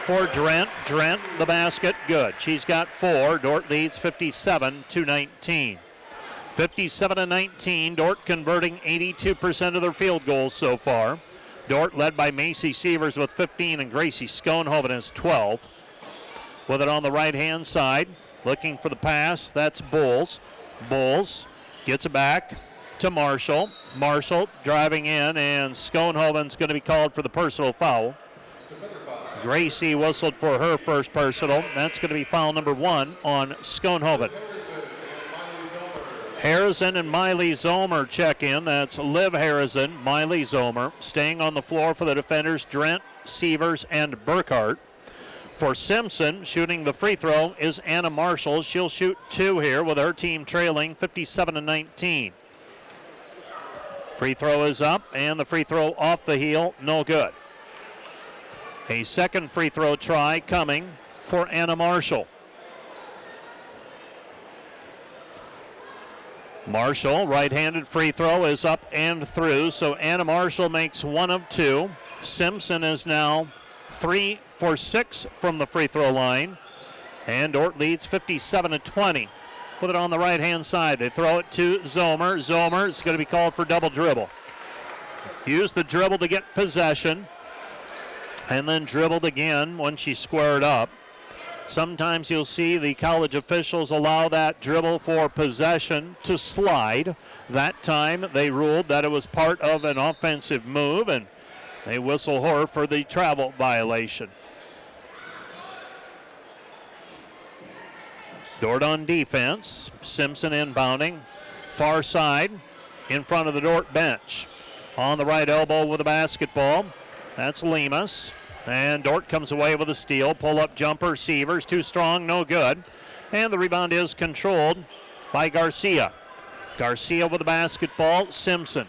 for Drent. Drent the basket. Good. She's got 4. Dordt leads 57-19. 57-19. Dordt converting 82% of their field goals so far. Dordt led by Macy Sievers with 15 and Gracie Schoenhoven has 12. With it on the right-hand side, looking for the pass, that's Bowles. Bowles gets it back to Marshall. Marshall driving in, and Schoenhoven's going to be called for the personal foul. Gracie whistled for her first personal. That's going to be foul number 1 on Schoenhoven. Harrison and Miley Zomer check in. That's Liv Harrison, Miley Zomer. Staying on the floor for the defenders, Drent, Sievers, and Burkhart. For Simpson, shooting the free throw is Anna Marshall. She'll shoot 2 here with her team trailing 57-19. Free throw is up, and the free throw off the heel, no good. A second free throw try coming for Anna Marshall. Marshall, right-handed free throw is up and through, so Anna Marshall makes 1 of 2. Simpson is now 3 for 6 from the free throw line, and Dordt leads 57-20. With it on the right-hand side, they throw it to Zomer. Zomer is going to be called for double dribble. Used the dribble to get possession, and then dribbled again when she squared up. Sometimes you'll see the college officials allow that dribble for possession to slide. That time they ruled that it was part of an offensive move, and they whistle her for the travel violation. Dordt on defense. Simpson inbounding. Far side in front of the Dordt bench. On the right elbow with the basketball. That's Lemus. And Dordt comes away with a steal. Pull-up jumper, Sievers, too strong, no good. And the rebound is controlled by Garcia. Garcia with the basketball, Simpson.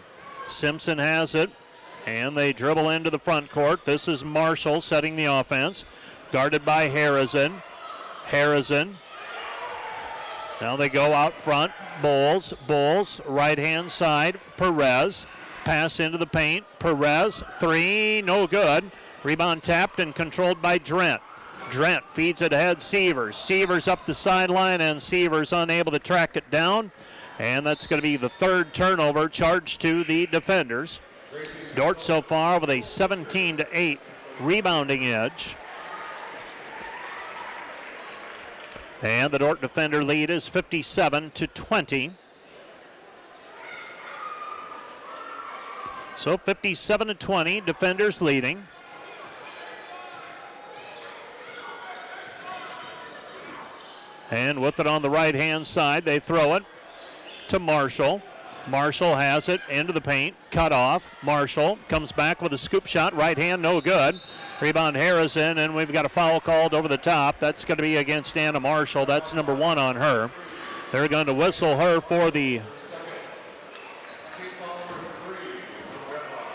Simpson has it, and they dribble into the front court. This is Marshall setting the offense. Guarded by Harrison. Harrison. Now they go out front. Bowles, right-hand side, Perez. Pass into the paint. Perez, 3, no good. Rebound tapped and controlled by Drent. Drent feeds it ahead, Sievers. Sievers up the sideline, and Sievers unable to track it down. And that's going to be the third turnover charged to the defenders. Dordt so far with a 17-8 rebounding edge. And the Dordt defender lead is 57-20. So 57-20, defenders leading. And with it on the right-hand side, they throw it to Marshall. Marshall has it into the paint, cut off. Marshall comes back with a scoop shot, right hand, no good. Rebound Harrison, and we've got a foul called over the top. That's going to be against Anna Marshall. That's number 1 on her. They're going to whistle her for the...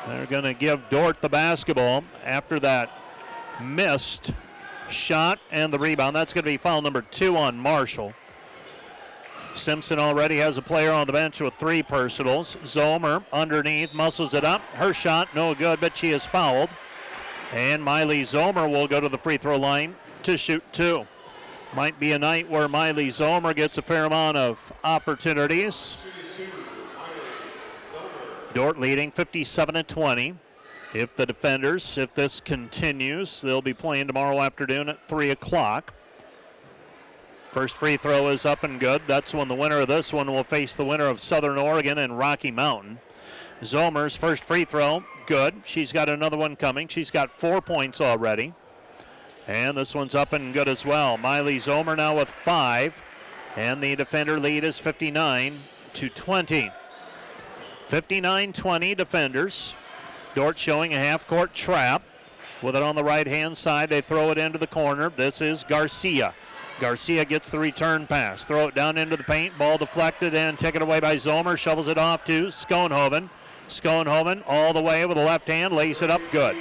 They're going to give Dordt the basketball after that missed shot and the rebound. That's going to be foul number 2 on Marshall. Simpson already has a player on the bench with 3 personals. Zomer underneath, muscles it up. Her shot, no good, but she is fouled. And Miley Zomer will go to the free throw line to shoot 2. Might be a night where Miley Zomer gets a fair amount of opportunities. Dordt leading 57-20. If the defenders, if this continues, they'll be playing tomorrow afternoon at 3 o'clock. First free throw is up and good. That's when the winner of this one will face the winner of Southern Oregon and Rocky Mountain. Zomer's first free throw, good. She's got another one coming. She's got 4 points already. And this one's up and good as well. Miley Zomer now with 5. And the defender lead is 59-20. 59-20 defenders. Dordt showing a half-court trap. With it on the right-hand side, they throw it into the corner. This is Garcia. Garcia gets the return pass. Throw it down into the paint. Ball deflected and taken away by Zomer. Shovels it off to Schoenhoven. Schoenhoven all the way with the left hand. Lays it up good.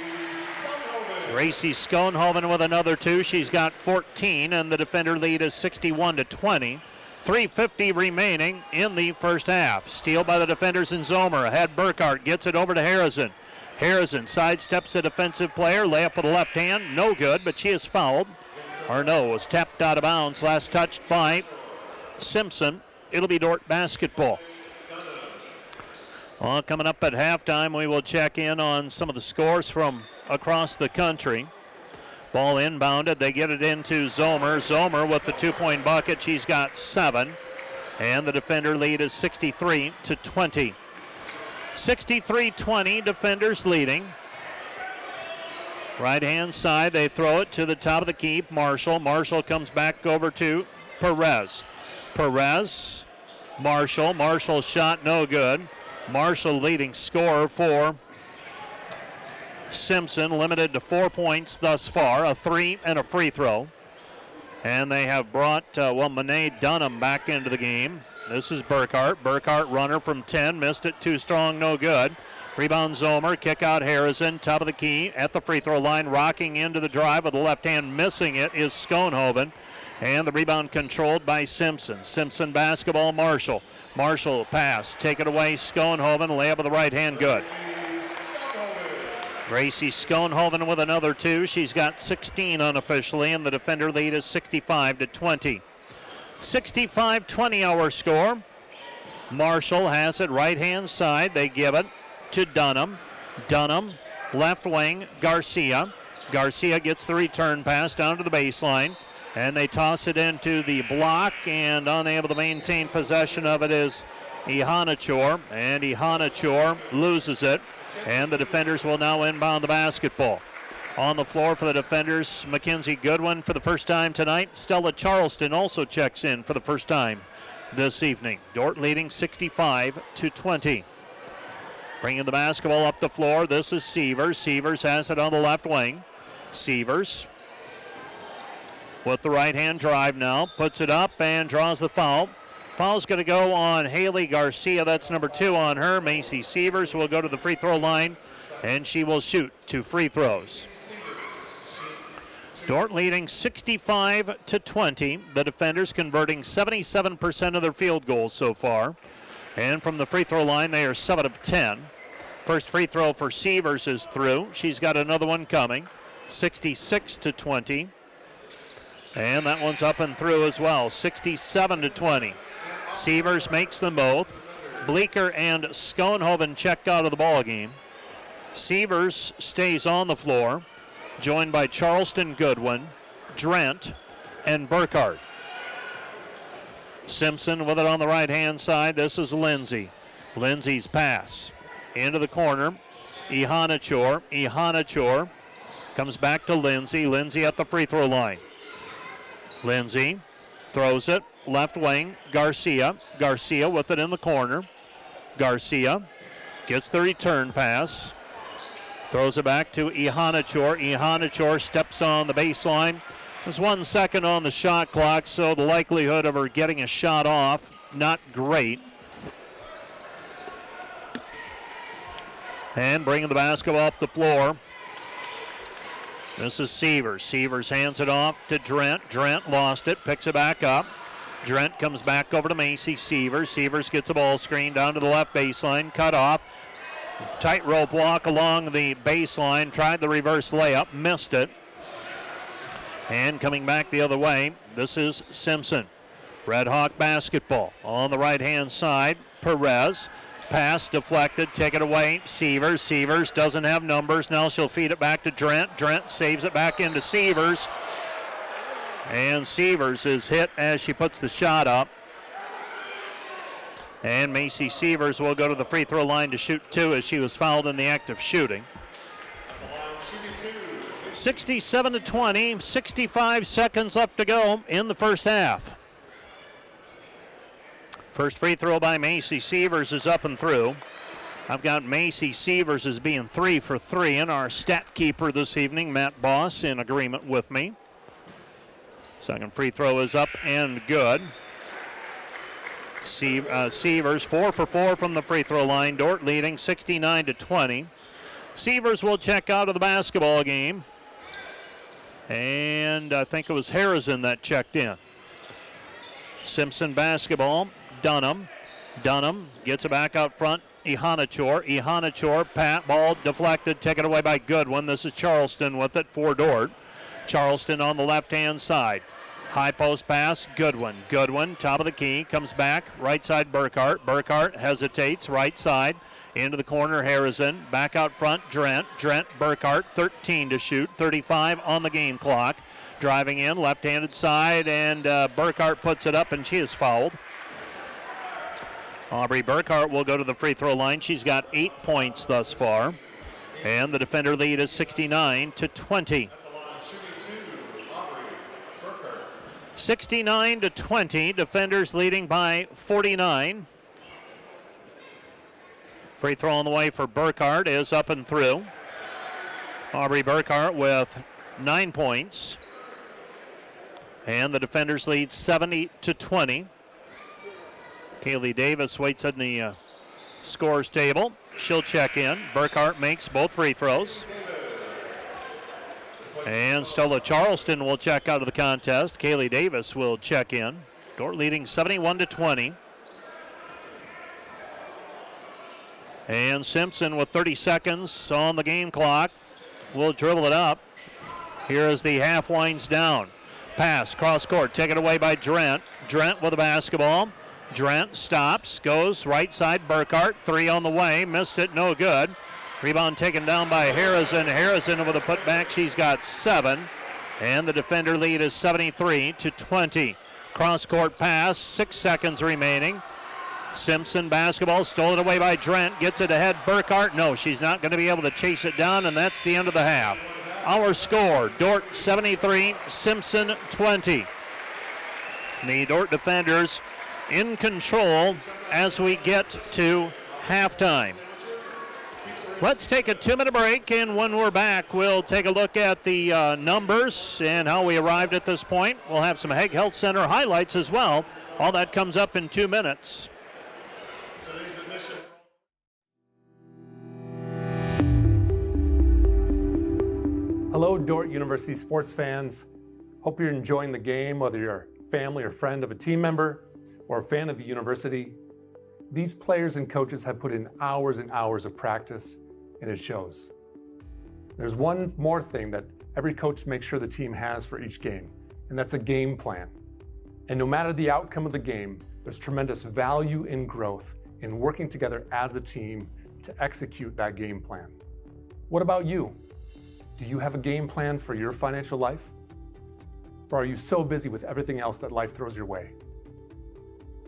Gracie Schoenhoven with another 2. She's got 14, and the defender lead is 61-20. 3:50 remaining in the first half. Steal by the defenders in Zomer. Ahead Burkhart gets it over to Harrison. Harrison sidesteps a defensive player. Layup with the left hand. No good, but she is fouled. Or no, was tapped out of bounds. Last touched by Simpson. It'll be Dordt basketball. Well, coming up at halftime, we will check in on some of the scores from across the country. Ball inbounded. They get it into Zomer. Zomer with the 2-point bucket. She's got 7. And the defender lead is 63-20. 63-20, defenders leading. Right-hand side, they throw it to the top of the key. Marshall. Marshall comes back over to Perez. Perez, Marshall. Marshall's shot no good. Marshall leading scorer for Simpson, limited to 4 points thus far, a 3 and a free throw. And they have brought, Monet Dunham back into the game. This is Burkhart. Burkhart runner from 10, missed it, too strong, no good. Rebound Zomer, kick out Harrison, top of the key at the free throw line, rocking into the drive with the left hand, missing it is Schoenhoven. And the rebound controlled by Simpson. Simpson basketball, Marshall. Marshall pass, take it away, Schoenhoven, layup with the right hand, good. Gracie Schoenhoven with another 2. She's got 16 unofficially, and the defender lead is 65-20. 65-20 our score. Marshall has it right-hand side. They give it to Dunham. Dunham, left wing, Garcia. Garcia gets the return pass down to the baseline, and they toss it into the block, and unable to maintain possession of it is Ihanachor, and Ihanachor loses it. And the defenders will now inbound the basketball. On the floor for the defenders, Mackenzie Goodwin for the first time tonight. Stella Charleston also checks in for the first time this evening. Dordt leading 65-20. Bringing the basketball up the floor, this is Sievers. Sievers has it on the left wing. Sievers with the right-hand drive now. Puts it up and draws the foul. Foul's going to go on Haley Garcia. That's number 2 on her. Macy Sievers will go to the free throw line, and she will shoot 2 free throws. Dordt leading 65-20. The defenders converting 77% of their field goals so far. And from the free throw line, they are 7 of 10. First free throw for Sievers is through. She's got another one coming. 66-20. And that one's up and through as well. 67-20. Sievers makes them both. Bleeker and Schoenhoven checked out of the ball game. Sievers stays on the floor, joined by Charleston Goodwin, Drent, and Burkhart. Simpson with it on the right-hand side. This is Lindsay. Lindsay's pass into the corner. Ihanachor. Ihanachor comes back to Lindsay. Lindsay at the free throw line. Lindsay throws it, left wing, Garcia. Garcia with it in the corner. Garcia gets the return pass. Throws it back to Ihanachor. Ihanachor steps on the baseline. There's 1 second on the shot clock, so the likelihood of her getting a shot off, not great. And bringing the basketball up the floor. This is Sievers. Sievers hands it off to Drent. Drent lost it, picks it back up. Drent comes back over to Macy Sievers. Sievers gets a ball screen down to the left baseline, cut off. Tightrope walk along the baseline, tried the reverse layup, missed it. And coming back the other way, this is Simpson. Red Hawk basketball on the right-hand side. Perez. Pass deflected, take it away. Sievers. Sievers doesn't have numbers. Now she'll feed it back to Drent. Drent saves it back into Sievers. And Sievers is hit as she puts the shot up. And Macy Sievers will go to the free throw line to shoot 2 as she was fouled in the act of shooting. 67-20, 65 seconds left to go in the first half. First free throw by Macy Sievers is up and through. I've got Macy Sievers as being 3 for 3, and our stat keeper this evening, Matt Boss, in agreement with me. Second free throw is up and good. Sievers 4 for 4 from the free throw line. Dordt leading 69-20. Sievers will check out of the basketball game. And I think it was Harrison that checked in. Simpson basketball. Dunham gets it back out front. Ihanachor, pat ball deflected, taken away by Goodwin. This is Charleston with it for Dordt. Charleston on the left-hand side. High post pass, Goodwin, top of the key, comes back, right side Burkhart hesitates, right side, into the corner Harrison, back out front Drent, Burkhart, 13 to shoot, 35 on the game clock. Driving in, left-handed side, and Burkhart puts it up, and she is fouled. Aubrey Burkhart will go to the free throw line. She's got 8 points thus far. And the defender lead is 69-20. 69-20, defenders leading by 49. Free throw on the way for Burkhart is up and through. Aubrey Burkhart with 9 points. And the defenders lead 70-20. Kaylee Davis waits on the scores table. She'll check in. Burkhart makes both free throws. And Stella Charleston will check out of the contest. Kaylee Davis will check in. Dordt leading 71-20. And Simpson with 30 seconds on the game clock will dribble it up. Here as the half winds down. Pass, cross court, taken away by Drent. Drent with the basketball. Drent stops, goes right side, Burkhart, 3 on the way, missed it, no good. Rebound taken down by Harrison. Harrison with a putback, she's got 7. And the defender lead is 73-20. Cross court pass, 6 seconds remaining. Simpson basketball stolen away by Drent, gets it ahead, Burkhart. No, she's not going to be able to chase it down, and that's the end of the half. Our score, Dordt 73, Simpson 20. The Dordt defenders in control as we get to halftime. Let's take a 2-minute break, and when we're back, we'll take a look at the numbers and how we arrived at this point. We'll have some Hague Health Center highlights as well. All that comes up in 2 minutes. Hello, Dordt University sports fans. Hope you're enjoying the game, whether you're a family or friend of a team member or a fan of the university. These players and coaches have put in hours and hours of practice, and it shows. There's one more thing that every coach makes sure the team has for each game, and that's a game plan. And no matter the outcome of the game, there's tremendous value in growth in working together as a team to execute that game plan. What about you? Do you have a game plan for your financial life? Or are you so busy with everything else that life throws your way?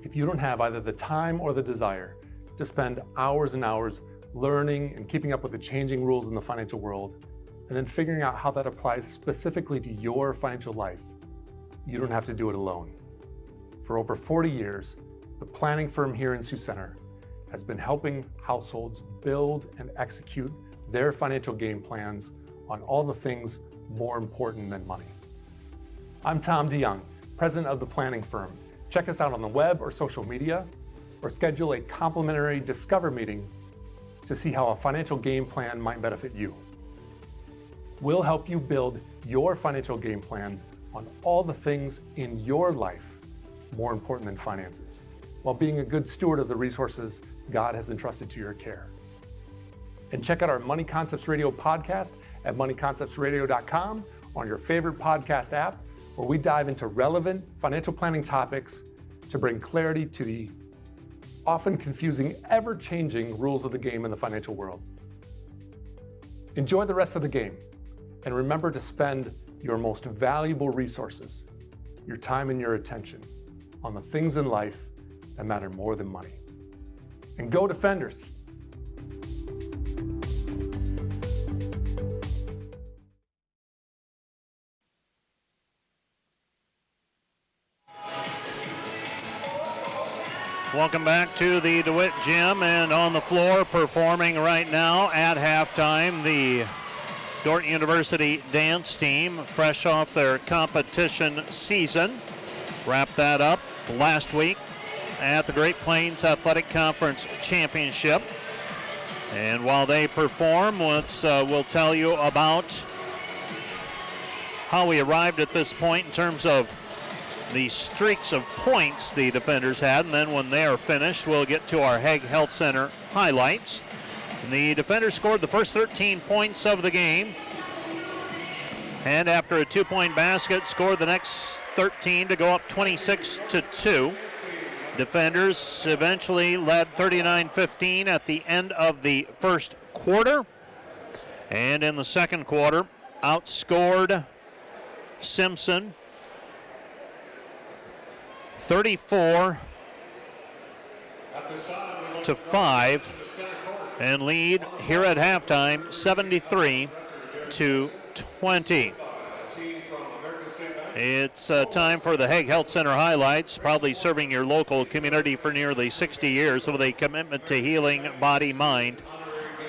If you don't have either the time or the desire to spend hours and hours learning and keeping up with the changing rules in the financial world, and then figuring out how that applies specifically to your financial life, you don't have to do it alone. For over 40 years, the planning firm here in Sioux Center has been helping households build and execute their financial game plans on all the things more important than money. I'm Tom DeYoung, president of the planning firm. Check us out on the web or social media, or schedule a complimentary Discover meeting to see how a financial game plan might benefit you. We'll help you build your financial game plan on all the things in your life more important than finances, while being a good steward of the resources God has entrusted to your care. And check out our Money Concepts Radio podcast at moneyconceptsradio.com or on your favorite podcast app, where we dive into relevant financial planning topics to bring clarity to the often confusing, ever-changing rules of the game in the financial world. Enjoy the rest of the game, and remember to spend your most valuable resources, your time and your attention, on the things in life that matter more than money. And go Defenders! Welcome back to the DeWitt Gym, and on the floor performing right now at halftime, the Dordt University dance team, fresh off their competition season. Wrapped that up last week at the Great Plains Athletic Conference Championship. And while they perform, we'll tell you about how we arrived at this point in terms of the streaks of points the defenders had, and then when they are finished, we'll get to our Hague Health Center highlights. And the defenders scored the first 13 points of the game, and after a 2-point basket, scored the next 13 to go up 26-2. Defenders eventually led 39-15 at the end of the first quarter, and in the second quarter, outscored Simpson 34-5 and lead here at halftime 73-20. It's time for the Hague Health Center highlights, proudly serving your local community for nearly 60 years with a commitment to healing body, mind,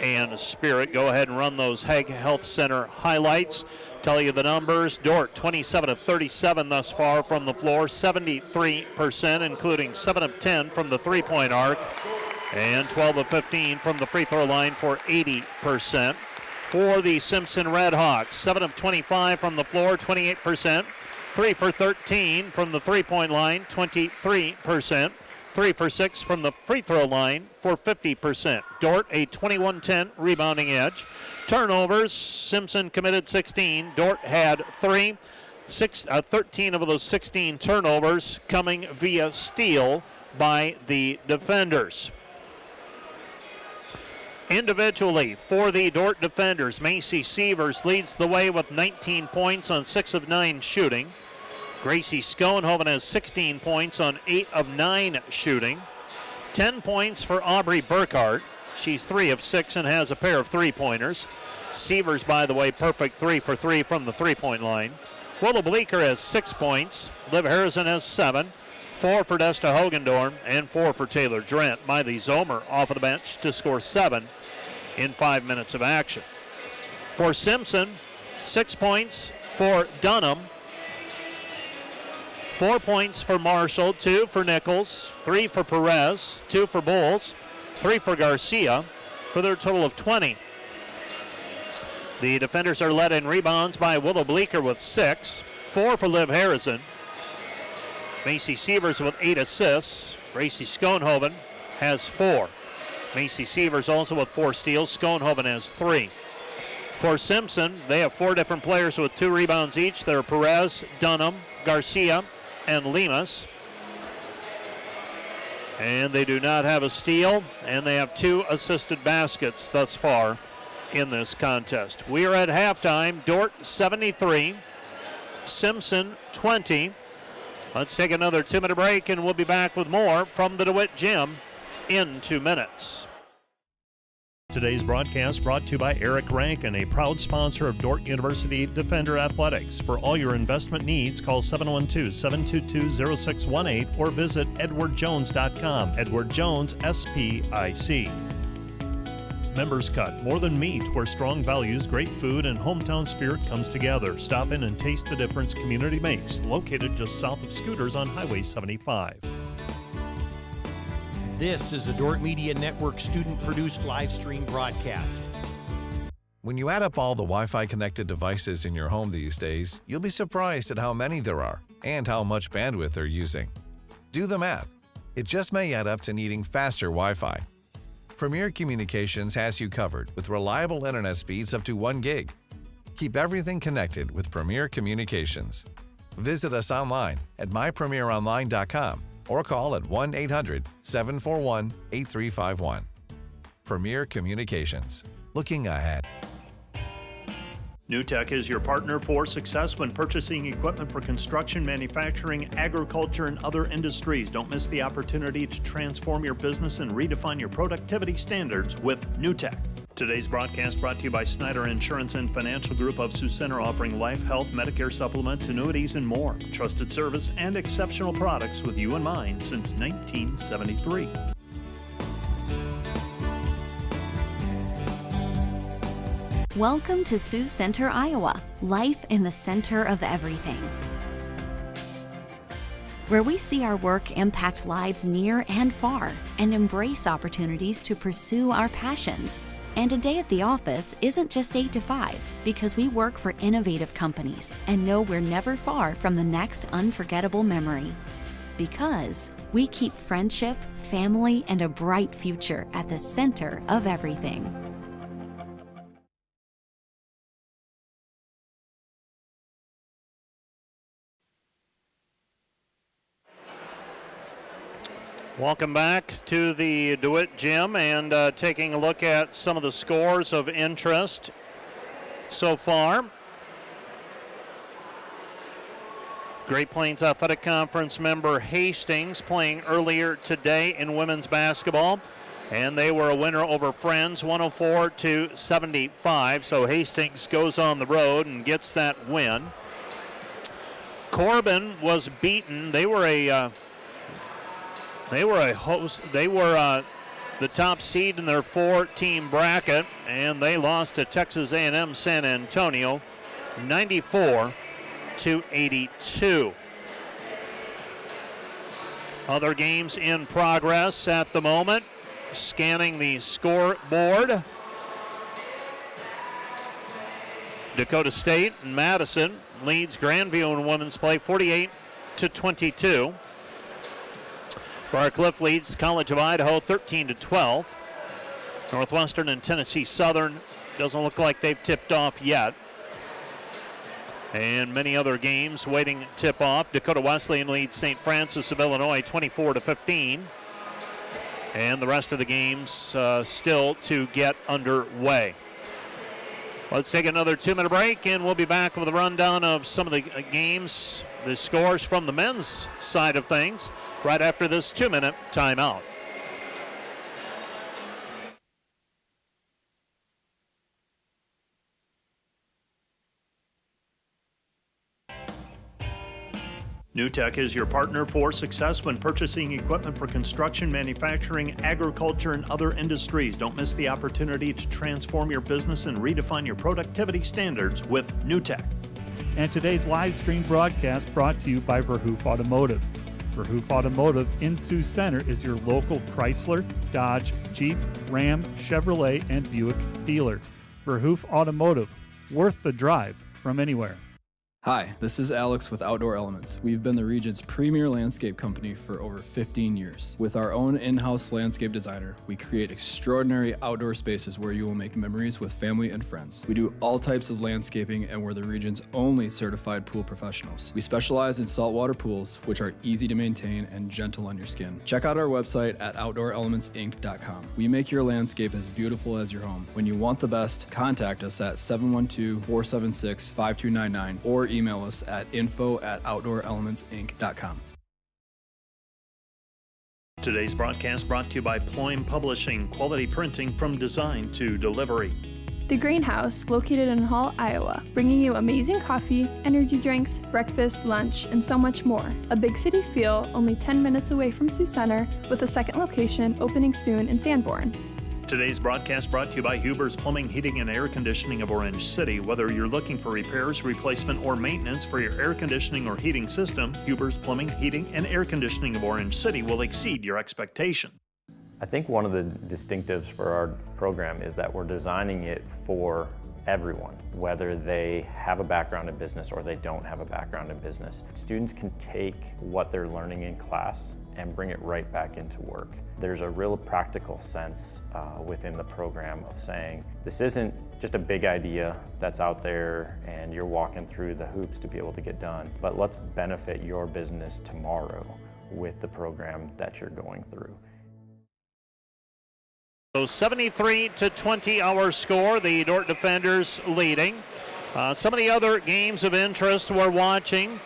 and spirit. Go ahead and run those Hague Health Center highlights. Tell you the numbers. Dordt 27 of 37 thus far from the floor, 73%, including 7 of 10 from the three-point arc, and 12 of 15 from the free throw line for 80%. For the Simpson Redhawks, 7 of 25 from the floor, 28%. 3 for 13 from the three-point line, 23%. 3 for 6 from the free throw line for 50%. Dordt a 21-10 rebounding edge. Turnovers, Simpson committed 16. Dordt had 13 of those 16 turnovers coming via steal by the defenders. Individually, for the Dordt defenders, Macy Sievers leads the way with 19 points on 6 of 9 shooting. Gracie Schoenhoven has 16 points on 8 of 9 shooting. 10 points for Aubrey Burkhart. She's 3 of 6 and has a pair of three-pointers. Sievers, by the way, perfect 3 for 3 from the three-point line. Willow Bleeker has 6 points. Liv Harrison has 7. 4 for Desta Hogendorn and 4 for Taylor Drent. Miley Zomer off of the bench to score 7 in 5 minutes of action. For Simpson, 6 points for Dunham. 4 points for Marshall, 2 for Nichols, 3 for Perez, 2 for Bowles, 3 for Garcia, for their total of 20. The defenders are led in rebounds by Willow Bleeker with 6, 4 for Liv Harrison. Macy Sievers with 8 assists. Gracie Schoenhoven has 4. Macy Sievers also with 4 steals. Schoenhoven has 3. For Simpson, they have 4 different players with 2 rebounds each. They're Perez, Dunham, Garcia, and Lemus. And they do not have a steal, and they have 2 assisted baskets thus far in this contest. We are at halftime. Dordt 73, Simpson 20. Let's take another 2-minute break, and we'll be back with more from the DeWitt Gym in 2 minutes. Today's broadcast brought to you by Eric Rankin, a proud sponsor of Dordt University Defender Athletics. For all your investment needs, call 712-722-0618 or visit edwardjones.com. Edward Jones, SPIC. Members Cut, more than meat, where strong values, great food, and hometown spirit comes together. Stop in and taste the difference community makes. Located just south of Scooters on Highway 75. This is a Dordt Media Network student-produced live stream broadcast. When you add up all the Wi-Fi connected devices in your home these days, you'll be surprised at how many there are and how much bandwidth they're using. Do the math. It just may add up to needing faster Wi-Fi. Premier Communications has you covered with reliable internet speeds up to 1 gig. Keep everything connected with Premier Communications. Visit us online at mypremieronline.com or call at 1-800-741-8351. Premier Communications. Looking ahead. NewTek is your partner for success when purchasing equipment for construction, manufacturing, agriculture, and other industries. Don't miss the opportunity to transform your business and redefine your productivity standards with NewTek. Today's broadcast brought to you by Snyder Insurance and Financial Group of Sioux Center, offering life, health, Medicare supplements, annuities, and more. Trusted service and exceptional products with you in mind since 1973. Welcome to Sioux Center, Iowa, life in the center of everything, where we see our work impact lives near and far and embrace opportunities to pursue our passions. And a day at the office isn't just 8 to 5, because we work for innovative companies and know we're never far from the next unforgettable memory. Because we keep friendship, family, and a bright future at the center of everything. Welcome back to the DeWitt Gym, and taking a look at some of the scores of interest so far. Great Plains Athletic Conference member Hastings playing earlier today in women's basketball, and they were a winner over Friends 104-75. So Hastings goes on the road and gets that win. Corbin was beaten. They were the top seed in their 4-team bracket, and they lost to Texas A&M San Antonio 94-82. Other games in progress at the moment. Scanning the scoreboard. Dakota State and Madison leads Grandview in women's play 48-22. Barcliff leads College of Idaho 13-12. Northwestern and Tennessee Southern doesn't look like they've tipped off yet. And many other games waiting to tip off. Dakota Wesleyan leads St. Francis of Illinois 24-15. And the rest of the games still to get underway. Let's take another 2-minute break, and we'll be back with a rundown of some of the games, the scores from the men's side of things, right after this 2-minute timeout. NewTek is your partner for success when purchasing equipment for construction, manufacturing, agriculture, and other industries. Don't miss the opportunity to transform your business and redefine your productivity standards with NewTek. And today's live stream broadcast brought to you by Verhoof Automotive. Verhoof Automotive in Sioux Center is your local Chrysler, Dodge, Jeep, Ram, Chevrolet, and Buick dealer. Verhoof Automotive, worth the drive from anywhere. Hi, this is Alex with Outdoor Elements. We've been the region's premier landscape company for over 15 years. With our own in-house landscape designer, we create extraordinary outdoor spaces where you will make memories with family and friends. We do all types of landscaping, and we're the region's only certified pool professionals. We specialize in saltwater pools, which are easy to maintain and gentle on your skin. Check out our website at OutdoorElementsInc.com. We make your landscape as beautiful as your home. When you want the best, contact us at 712-476-5299 or email us at info@OutdoorElementsInc.com. Today's broadcast brought to you by Ployne Publishing, quality printing from design to delivery. The Greenhouse, located in Hall, Iowa, bringing you amazing coffee, energy drinks, breakfast, lunch, and so much more. A big city feel, only 10 minutes away from Sioux Center, with a second location opening soon in Sanborn. Today's broadcast brought to you by Huber's Plumbing, Heating, and Air Conditioning of Orange City. Whether you're looking for repairs, replacement, or maintenance for your air conditioning or heating system, Huber's Plumbing, Heating, and Air Conditioning of Orange City will exceed your expectation. I think one of the distinctives for our program is that we're designing it for everyone, whether they have a background in business or they don't have a background in business. Students can take what they're learning in class and bring it right back into work. There's a real practical sense within the program of saying, this isn't just a big idea that's out there and you're walking through the hoops to be able to get done, but let's benefit your business tomorrow with the program that you're going through. So 73-20 our score, the Dordt defenders leading. Some of the other games of interest we're watching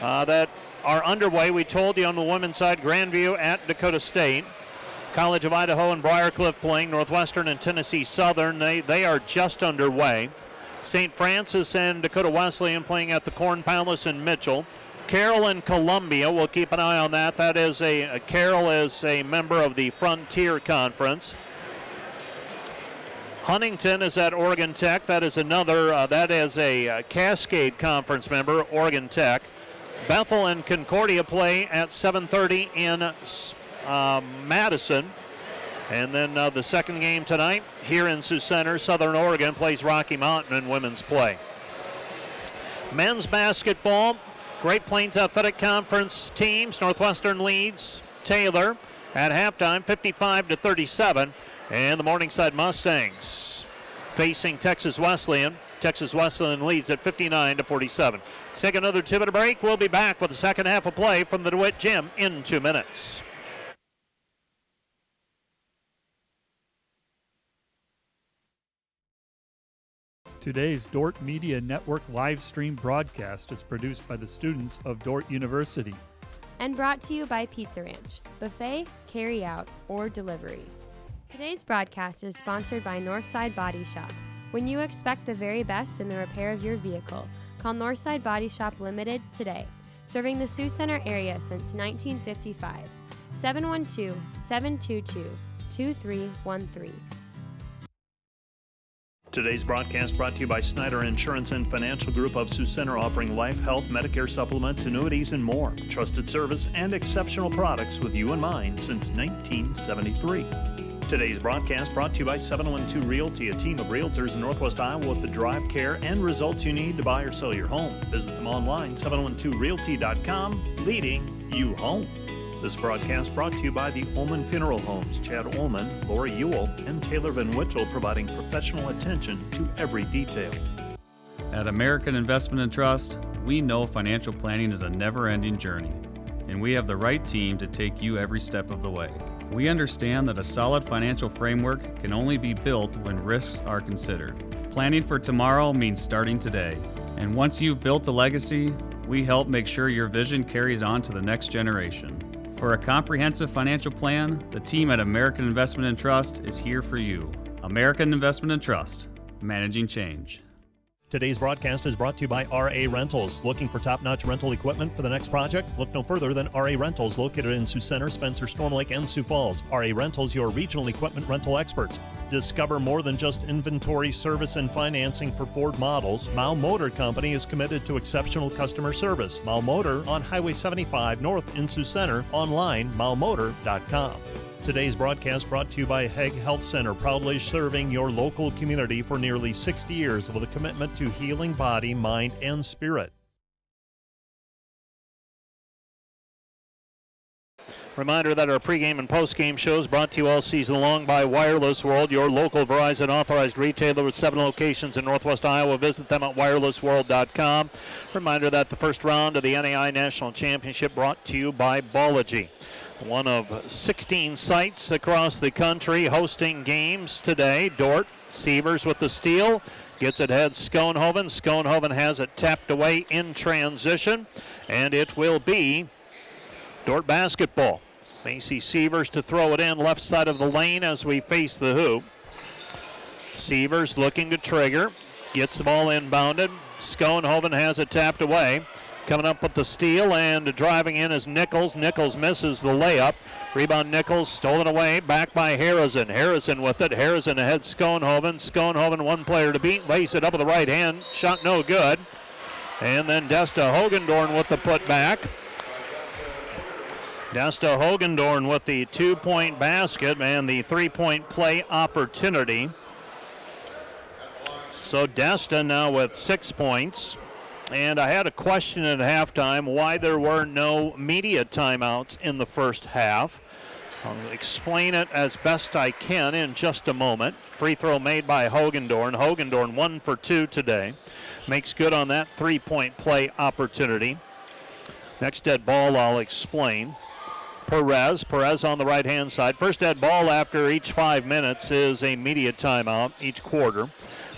that are underway. We told you on the women's side, Grandview at Dakota State. College of Idaho and Briarcliff playing. Northwestern and Tennessee Southern, they are just underway. St. Francis and Dakota Wesleyan playing at the Corn Palace in Mitchell. Carroll and Columbia, we'll keep an eye on that. That is Carroll is a member of the Frontier Conference. Huntington is at Oregon Tech. That is a Cascade Conference member, Oregon Tech. Bethel and Concordia play at 7:30 in Madison. And then the second game tonight here in Sioux Center, Southern Oregon plays Rocky Mountain in women's play. Men's basketball, Great Plains Athletic Conference teams. Northwestern leads Taylor at halftime, 55-37. And the Morningside Mustangs facing Texas Wesleyan. Texas Wesleyan leads at 59-47. Let's take another 2-minute break. We'll be back with the second half of play from the DeWitt Gym in 2 minutes. Today's Dordt Media Network live stream broadcast is produced by the students of Dordt University. And brought to you by Pizza Ranch, buffet, carry out, or delivery. Today's broadcast is sponsored by Northside Body Shop. When you expect the very best in the repair of your vehicle, call Northside Body Shop Limited today. Serving the Sioux Center area since 1955. 712-722-2313. Today's broadcast brought to you by Snyder Insurance and Financial Group of Sioux Center, offering life, health, Medicare supplements, annuities, and more. Trusted service and exceptional products with you in mind since 1973. Today's broadcast brought to you by 712 Realty, a team of realtors in Northwest Iowa with the drive, care, and results you need to buy or sell your home. Visit them online, 712realty.com, leading you home. This broadcast brought to you by the Ullman Funeral Homes, Chad Ullman, Lori Ewell, and Taylor Van Witchell, providing professional attention to every detail. At American Investment and Trust, we know financial planning is a never-ending journey, and we have the right team to take you every step of the way. We understand that a solid financial framework can only be built when risks are considered. Planning for tomorrow means starting today, and once you've built a legacy, we help make sure your vision carries on to the next generation. For a comprehensive financial plan, the team at American Investment and Trust is here for you. American Investment and Trust, managing change. Today's broadcast is brought to you by RA Rentals. Looking for top-notch rental equipment for the next project? Look no further than RA Rentals, located in Sioux Center, Spencer, Storm Lake, and Sioux Falls. RA Rentals, your regional equipment rental experts. Discover more than just inventory, service, and financing for Ford models. Mao Motor Company is committed to exceptional customer service. Mao Motor on Highway 75 North in Sioux Center. Online, maomotor.com. Today's broadcast brought to you by Hague Health Center, proudly serving your local community for nearly 60 years with a commitment to healing body, mind, and spirit. Reminder that our pregame and postgame shows brought to you all season long by Wireless World, your local Verizon authorized retailer with 7 locations in Northwest Iowa. Visit them at wirelessworld.com. Reminder that the first round of the NAIA National Championship brought to you by Bology. One of 16 sites across the country hosting games today. Dordt, Sievers with the steal. Gets it ahead Schoenhoven. Schoenhoven has it tapped away in transition. And it will be Dordt basketball. Macy Sievers to throw it in left side of the lane as we face the hoop. Sievers looking to trigger. Gets the ball inbounded. Schoenhoven has it tapped away. Coming up with the steal and driving in is Nichols. Nichols misses the layup. Rebound Nichols stolen away. Back by Harrison. Harrison with it. Harrison ahead Schoenhoven. Schoenhoven one player to beat. Lays it up with the right hand. Shot no good. And then Desta Hogendorn with the putback. Desta Hogendorn with the 2-point basket and the 3-point play opportunity. So Desta now with 6 points. And I had a question at halftime why there were no media timeouts in the first half. I'll explain it as best I can in just a moment. Free throw made by Hogendorn. Hogendorn 1 for 2 today. Makes good on that 3-point play opportunity. Next dead ball I'll explain. Perez on the right-hand side. First dead ball after each 5 minutes is a media timeout each quarter.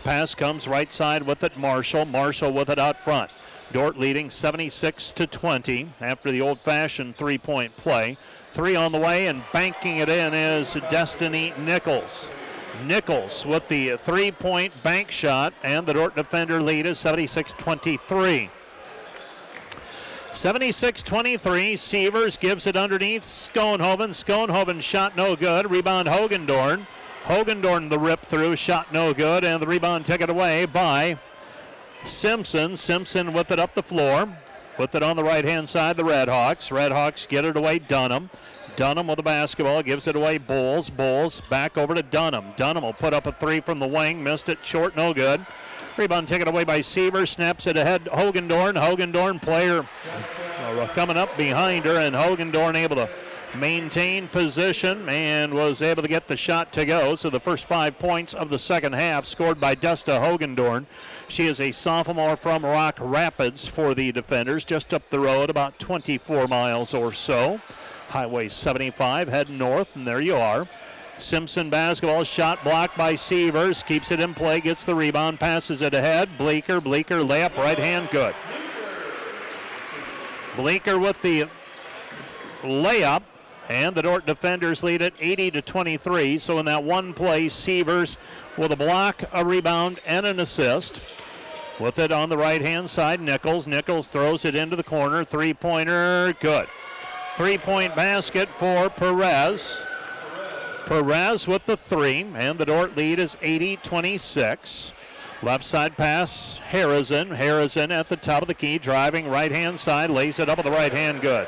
Pass comes right side with it, Marshall. Marshall with it out front. Dordt leading 76-20 after the old-fashioned three-point play. 3 on the way, and banking it in is Destiny Nichols. Nichols with the three-point bank shot, and the Dordt defender lead is 76-23. 76-23, Sievers gives it underneath Schoenhoven. Schoenhoven shot no good. Rebound Hogendorn. Hogendorn the rip through, shot no good, and the rebound taken away by Simpson. Simpson with it up the floor. With it on the right-hand side, the Redhawks. Redhawks get it away, Dunham. Dunham with the basketball, gives it away, Bowles. Bowles back over to Dunham. Dunham will put up a 3 from the wing, missed it short, no good. Rebound taken away by Sievers, snaps it ahead, Hogendorn. Hogendorn player coming up behind her, and Hogendorn able to maintain position and was able to get the shot to go. So the first 5 points of the second half scored by Desta Hogendorn. She is a sophomore from Rock Rapids for the defenders, just up the road about 24 miles or so. Highway 75 heading north, and there you are. Simpson basketball, shot blocked by Sievers, keeps it in play, gets the rebound, passes it ahead. Bleeker layup, right hand, good. Bleeker with the layup, and the Dordt defenders lead it 80-23. So in that one play, Sievers with a block, a rebound, and an assist. With it on the right-hand side, Nichols. Nichols throws it into the corner, three-pointer, good. Three-point basket for Perez. Perez with the 3, and the Dordt lead is 80-26. Left side pass, Harrison. Harrison at the top of the key, driving right-hand side, lays it up with the right hand, good.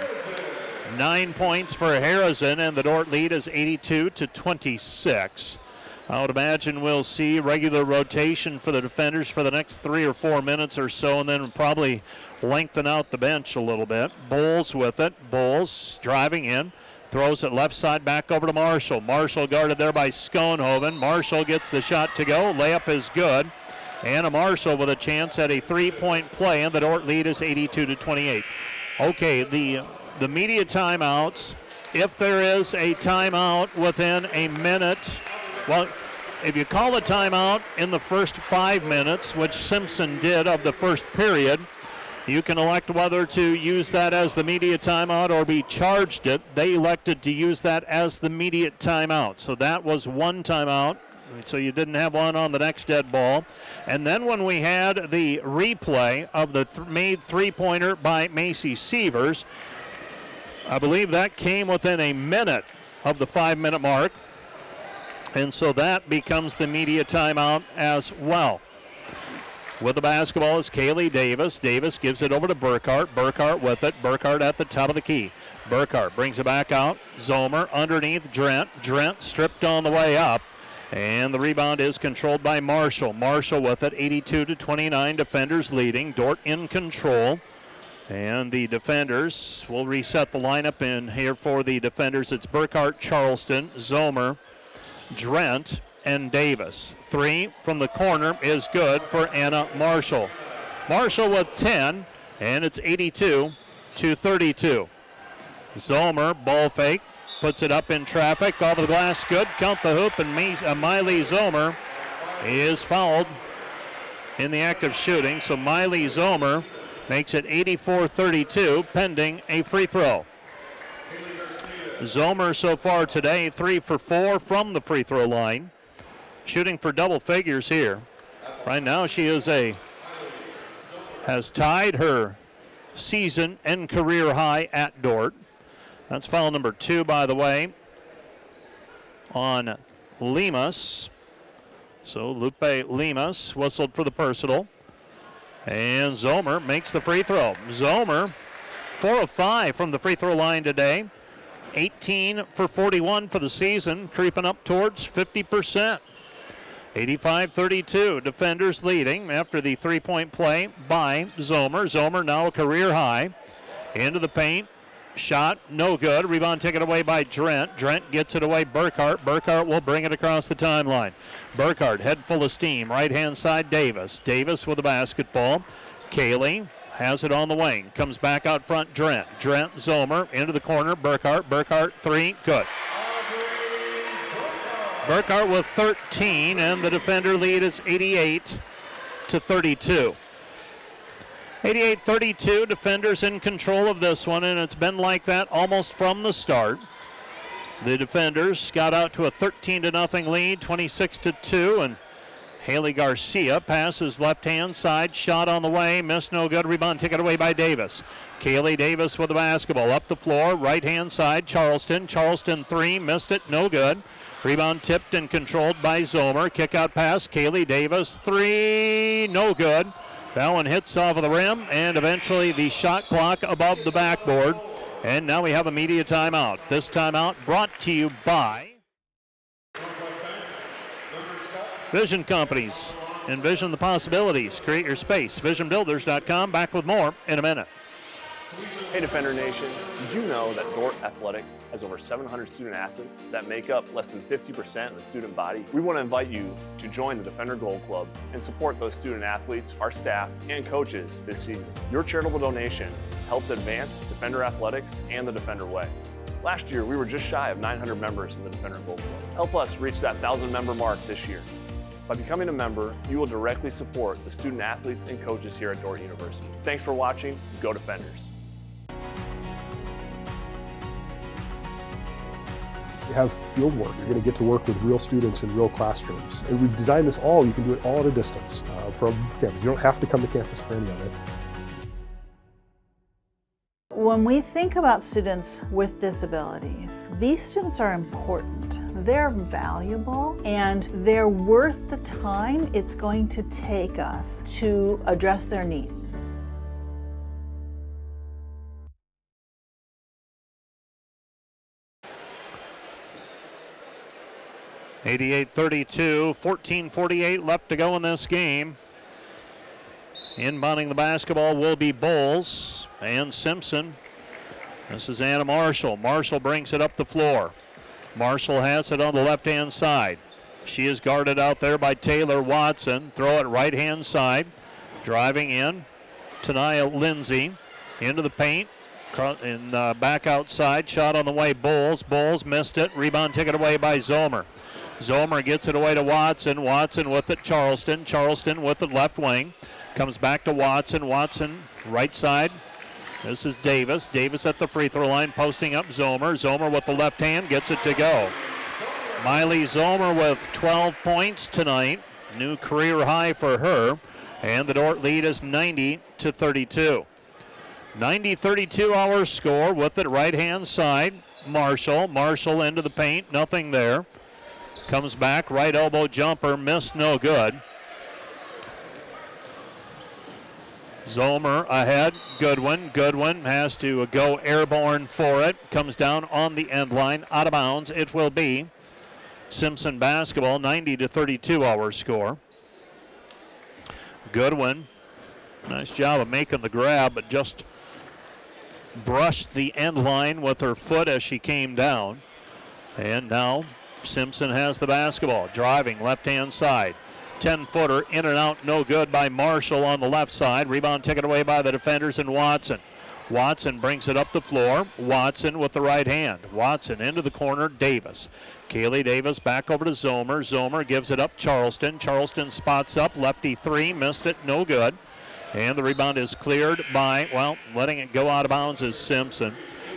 9 points for Harrison, and the Dordt lead is 82-26. I would imagine we'll see regular rotation for the defenders for the next 3 or 4 minutes or so, and then probably lengthen out the bench a little bit. Bowles with it. Bowles driving in. Throws it left side back over to Marshall. Marshall guarded there by Schoenhoven. Marshall gets the shot to go. Layup is good. Anna Marshall with a chance at a three-point play, and the Dordt lead is 82-28. Okay, the media timeouts. If there is a timeout within a minute, well, if you call a timeout in the first 5 minutes, which Simpson did of the first period, you can elect whether to use that as the media timeout or be charged it. They elected to use that as the immediate timeout. So that was one timeout. So you didn't have one on the next dead ball. And then when we had the replay of the made three-pointer by Macy Sievers, I believe that came within a minute of the 5-minute mark. And so that becomes the media timeout as well. With the basketball is Kaylee Davis. Davis gives it over to Burkhart. Burkhart with it. Burkhart at the top of the key. Burkhart brings it back out. Zomer underneath Drent. Drent stripped on the way up. And the rebound is controlled by Marshall. Marshall with it, 82-29. Defenders leading. Dordt in control. And the defenders will reset the lineup in here for the defenders. It's Burkhart, Charleston, Zomer, Drent, and Davis. 3 from the corner is good for Anna Marshall. Marshall with 10, and it's 82-32. Zomer, ball fake, puts it up in traffic, off the glass, good. Count the hoop, and Miley Zomer is fouled in the act of shooting. So Miley Zomer makes it 84-32, pending a free throw. Zomer so far today, 3 for 4 from the free throw line. Shooting for double figures here. Right now she has tied her season and career high at Dordt. That's foul number 2, by the way, on Lemus. So Lupe Lemus whistled for the personal. And Zomer makes the free throw. Zomer, 4 of 5 from the free throw line today. 18 for 41 for the season, creeping up towards 50%. 85-32, defenders leading after the three-point play by Zomer. Zomer now a career high. Into the paint, shot no good. Rebound taken away by Drent. Drent gets it away, Burkhart. Burkhart will bring it across the timeline. Burkhart, head full of steam. Right-hand side, Davis. Davis with the basketball. Kaylee has it on the wing. Comes back out front, Drent. Drent, Zomer, into the corner, Burkhart. Burkhart, 3, good. Burkhart with 13, and the defender lead is 88-32. 88-32, defenders in control of this one, and it's been like that almost from the start. The defenders got out to a 13-0 lead, 26-2, and Haley Garcia passes left-hand side, shot on the way, missed, no good, rebound taken away by Davis. Kaylee Davis with the basketball, up the floor, right-hand side, Charleston 3, missed it, no good. Rebound tipped and controlled by Zomer, kick out pass, Kaylee Davis, 3, no good. That one hits off of the rim, and eventually the shot clock above the backboard. And now we have a media timeout. This timeout brought to you by Vision Companies. Envision the possibilities. Create your space. VisionBuilders.com. Back with more in a minute. Hey Defender Nation, did you know that Dordt Athletics has over 700 student athletes that make up less than 50% of the student body? We want to invite you to join the Defender Gold Club and support those student athletes, our staff, and coaches this season. Your charitable donation helps advance Defender Athletics and the Defender Way. Last year, we were just shy of 900 members in the Defender Gold Club. Help us reach that 1,000 member mark this year. By becoming a member, you will directly support the student athletes and coaches here at Dordt University. Thanks for watching. Go Defenders. You have field work. You're going to get to work with real students in real classrooms. And we've designed this all. You can do it all at a distance from campus. You don't have to come to campus for any of it. When we think about students with disabilities, these students are important. They're valuable, and they're worth the time it's going to take us to address their needs. (88-32), 14:48 left to go in this game. Inbounding the basketball will be Bowles and Simpson. This is Anna Marshall. Marshall brings it up the floor. Marshall has it on the left-hand side. She is guarded out there by Taylor Watson. Throw it right-hand side. Driving in, Tania Lindsay into the paint. And back outside, shot on the way, Bowles. Bowles missed it. Rebound taken away by Zomer. Zomer gets it away to Watson. Watson with it, Charleston. Charleston with the left wing. Comes back to Watson. Watson, right side. This is Davis. Davis at the free throw line, posting up Zomer. Zomer with the left hand, gets it to go. Miley Zomer with 12 points tonight. New career high for her. And the Dordt lead is 90-32. 90-32 our score with it right-hand side. Marshall. Marshall into the paint. Nothing there. Comes back. Right elbow jumper. Missed. No good. Zomer ahead. Goodwin. Goodwin has to go airborne for it. Comes down on the end line. Out of bounds. It will be Simpson basketball. 90-32 our score. Goodwin. Nice job of making the grab, but just brushed the end line with her foot as she came down. And now Simpson has the basketball. Driving left-hand side. 10-footer in and out, no good by Marshall on the left side. Rebound taken away by the defenders and Watson. Watson brings it up the floor. Watson with the right hand. Watson into the corner, Davis. Kaylee Davis back over to Zomer. Zomer gives it up, Charleston. Charleston spots up, lefty three, missed it, no good. And the rebound is cleared by, well, letting it go out of bounds is Simpson.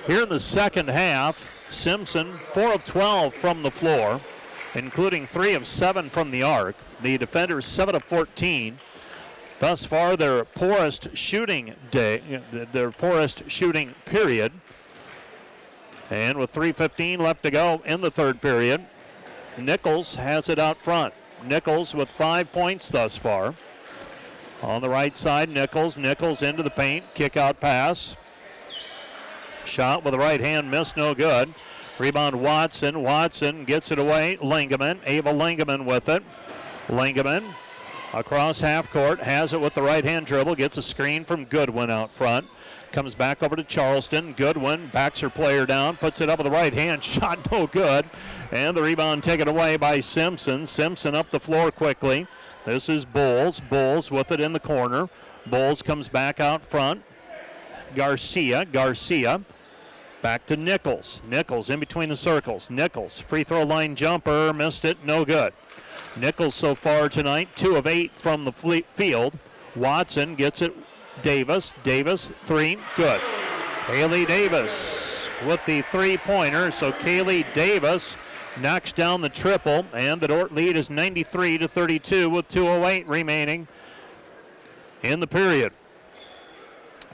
Here in the second half, Simpson 4 of 12 from the floor, including 3 of 7 from the arc. The defenders 7 of 14. Thus far, their poorest shooting day, their poorest shooting period. And with 3:15 left to go in the third period, Nichols has it out front. Nichols with 5 points thus far. On the right side, Nichols. Nichols into the paint. Kick out pass. Shot with the right hand, missed, no good. Rebound Watson. Watson gets it away. Lingaman. Ava Lingaman with it. Lingaman across half court. Has it with the right hand dribble. Gets a screen from Goodwin out front. Comes back over to Charleston. Goodwin backs her player down. Puts it up with the right hand. Shot no good. And the rebound taken away by Simpson. Simpson up the floor quickly. This is Bowles. Bowles with it in the corner. Bowles comes back out front. Garcia. Garcia. Back to Nichols. Nichols in between the circles. Nichols, free throw line jumper. Missed it. No good. Nichols so far tonight, 2 of 8 from the field. Watson gets it Davis, 3, good. Kaylee Davis with the three-pointer, so Kaylee Davis knocks down the triple, and the Dordt lead is 93-32 with 2:08 remaining in the period.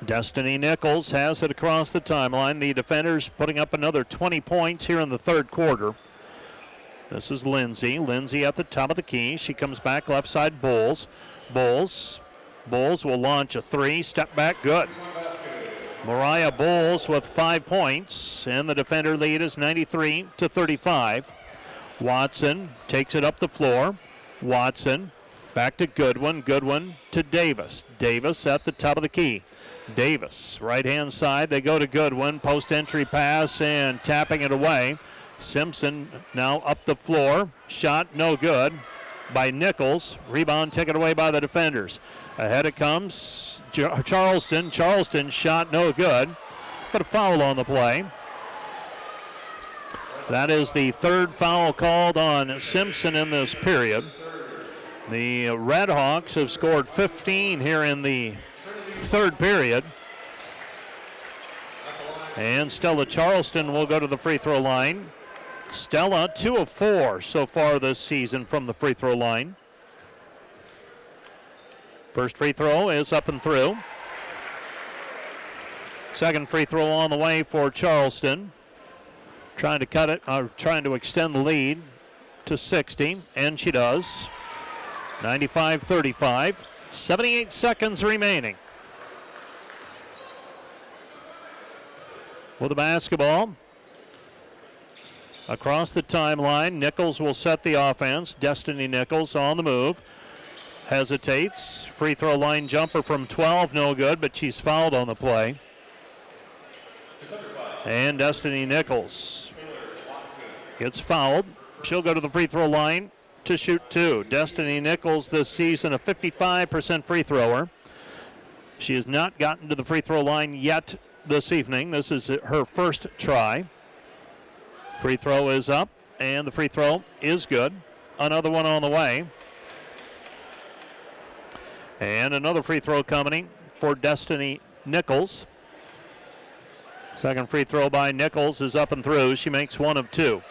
Destiny Nichols has it across the timeline. The defenders putting up another 20 points here in the third quarter. This is Lindsay. Lindsay at the top of the key. She comes back left side, Bowles. Bowles will launch a three. Step back, good. Mariah Bowles with 5 points, and the defender lead is 93-35. Watson takes it up the floor. Watson back to Goodwin. Goodwin to Davis. Davis at the top of the key. Davis, right-hand side. They go to Goodwin. Post-entry pass and tapping it away. Simpson now up the floor. Shot no good by Nichols. Rebound taken away by the defenders. Ahead it comes Charleston. Charleston shot no good, but a foul on the play. That is the third foul called on Simpson in this period. The Red Hawks have scored 15 here in the third period. And Stella Charleston will go to the free throw line. Stella, 2 of 4 so far this season from the free throw line. First free throw is up and through. Second free throw on the way for Charleston. Trying to cut it, trying to extend the lead to 60, and she does. 95-35, 78 seconds remaining. With the basketball across the timeline, Nichols will set the offense. Destiny Nichols on the move. Hesitates. Free throw line jumper from 12, no good, but she's fouled on the play. And Destiny Nichols gets fouled. She'll go to the free throw line to shoot 2. Destiny Nichols this season a 55% free thrower. She has not gotten to the free throw line yet this evening. This is her first try. Free throw is up, and the free throw is good. Another one on the way. And another free throw coming for Destiny Nichols. Second free throw by Nichols is up and through. She makes 1 of 2.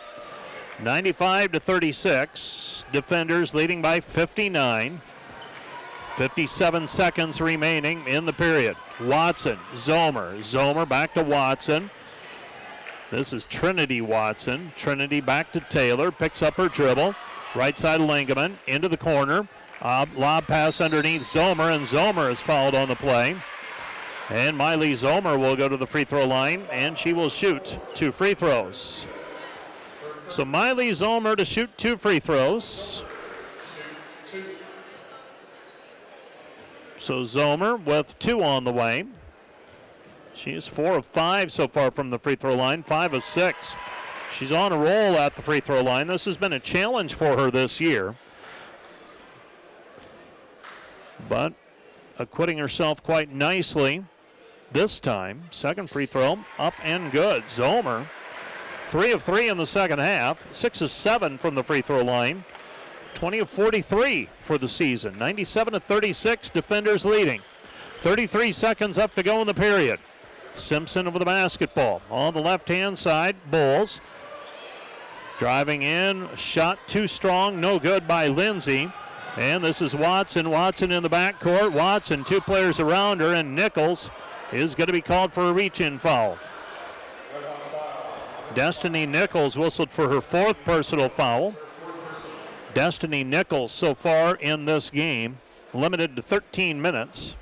95-36. Defenders leading by 59. 57 seconds remaining in the period. Watson, Zomer back to Watson. This is Trinity Watson. Trinity back to Taylor, picks up her dribble. Right side Lingaman into the corner. Lob pass underneath Zomer, and Zomer is fouled on the play. And Miley Zomer will go to the free throw line, and she will shoot 2 free throws. So Miley Zomer to shoot 2 free throws. So Zomer with 2 on the way. She is 4 of 5 so far from the free throw line, 5 of 6. She's on a roll at the free throw line. This has been a challenge for her this year, but acquitting herself quite nicely this time. Second free throw up and good. Zomer, 3 of 3 in the second half, 6 of 7 from the free throw line. 20 of 43 for the season. 97-36, defenders leading. 33 seconds up to go in the period. Simpson with the basketball. On the left-hand side, Bulls. Driving in, shot too strong, no good by Lindsay. And this is Watson. Watson in the backcourt. Watson, 2 players around her, and Nichols is going to be called for a reach-in foul. Destiny Nichols whistled for her 4th personal foul. Destiny Nichols so far in this game, limited to 13 minutes.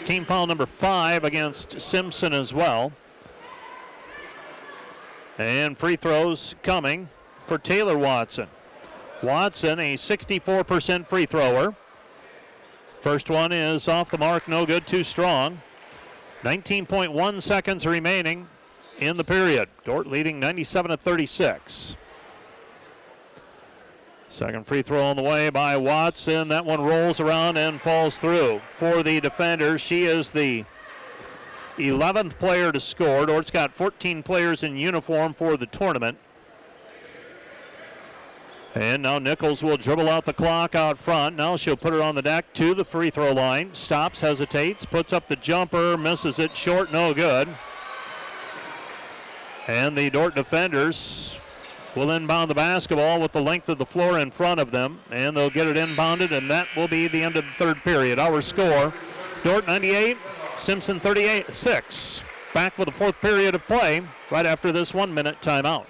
Team foul number 5 against Simpson as well. And free throws coming for Taylor Watson. Watson, a 64% free thrower. First one is off the mark, no good, too strong. 19.1 seconds remaining in the period. Dordt leading 97-36. Second free throw on the way by Watson. That one rolls around and falls through. For the defenders, she is the 11th player to score. Dordt's got 14 players in uniform for the tournament. And now Nichols will dribble out the clock out front. Now she'll put it on the deck to the free throw line. Stops, hesitates, puts up the jumper, misses it short, no good. And the Dordt defenders will inbound the basketball with the length of the floor in front of them. And they'll get it inbounded, and that will be the end of the third period. Our score, Dordt 98, Simpson 38-6. Back with the fourth period of play right after this 1-minute timeout.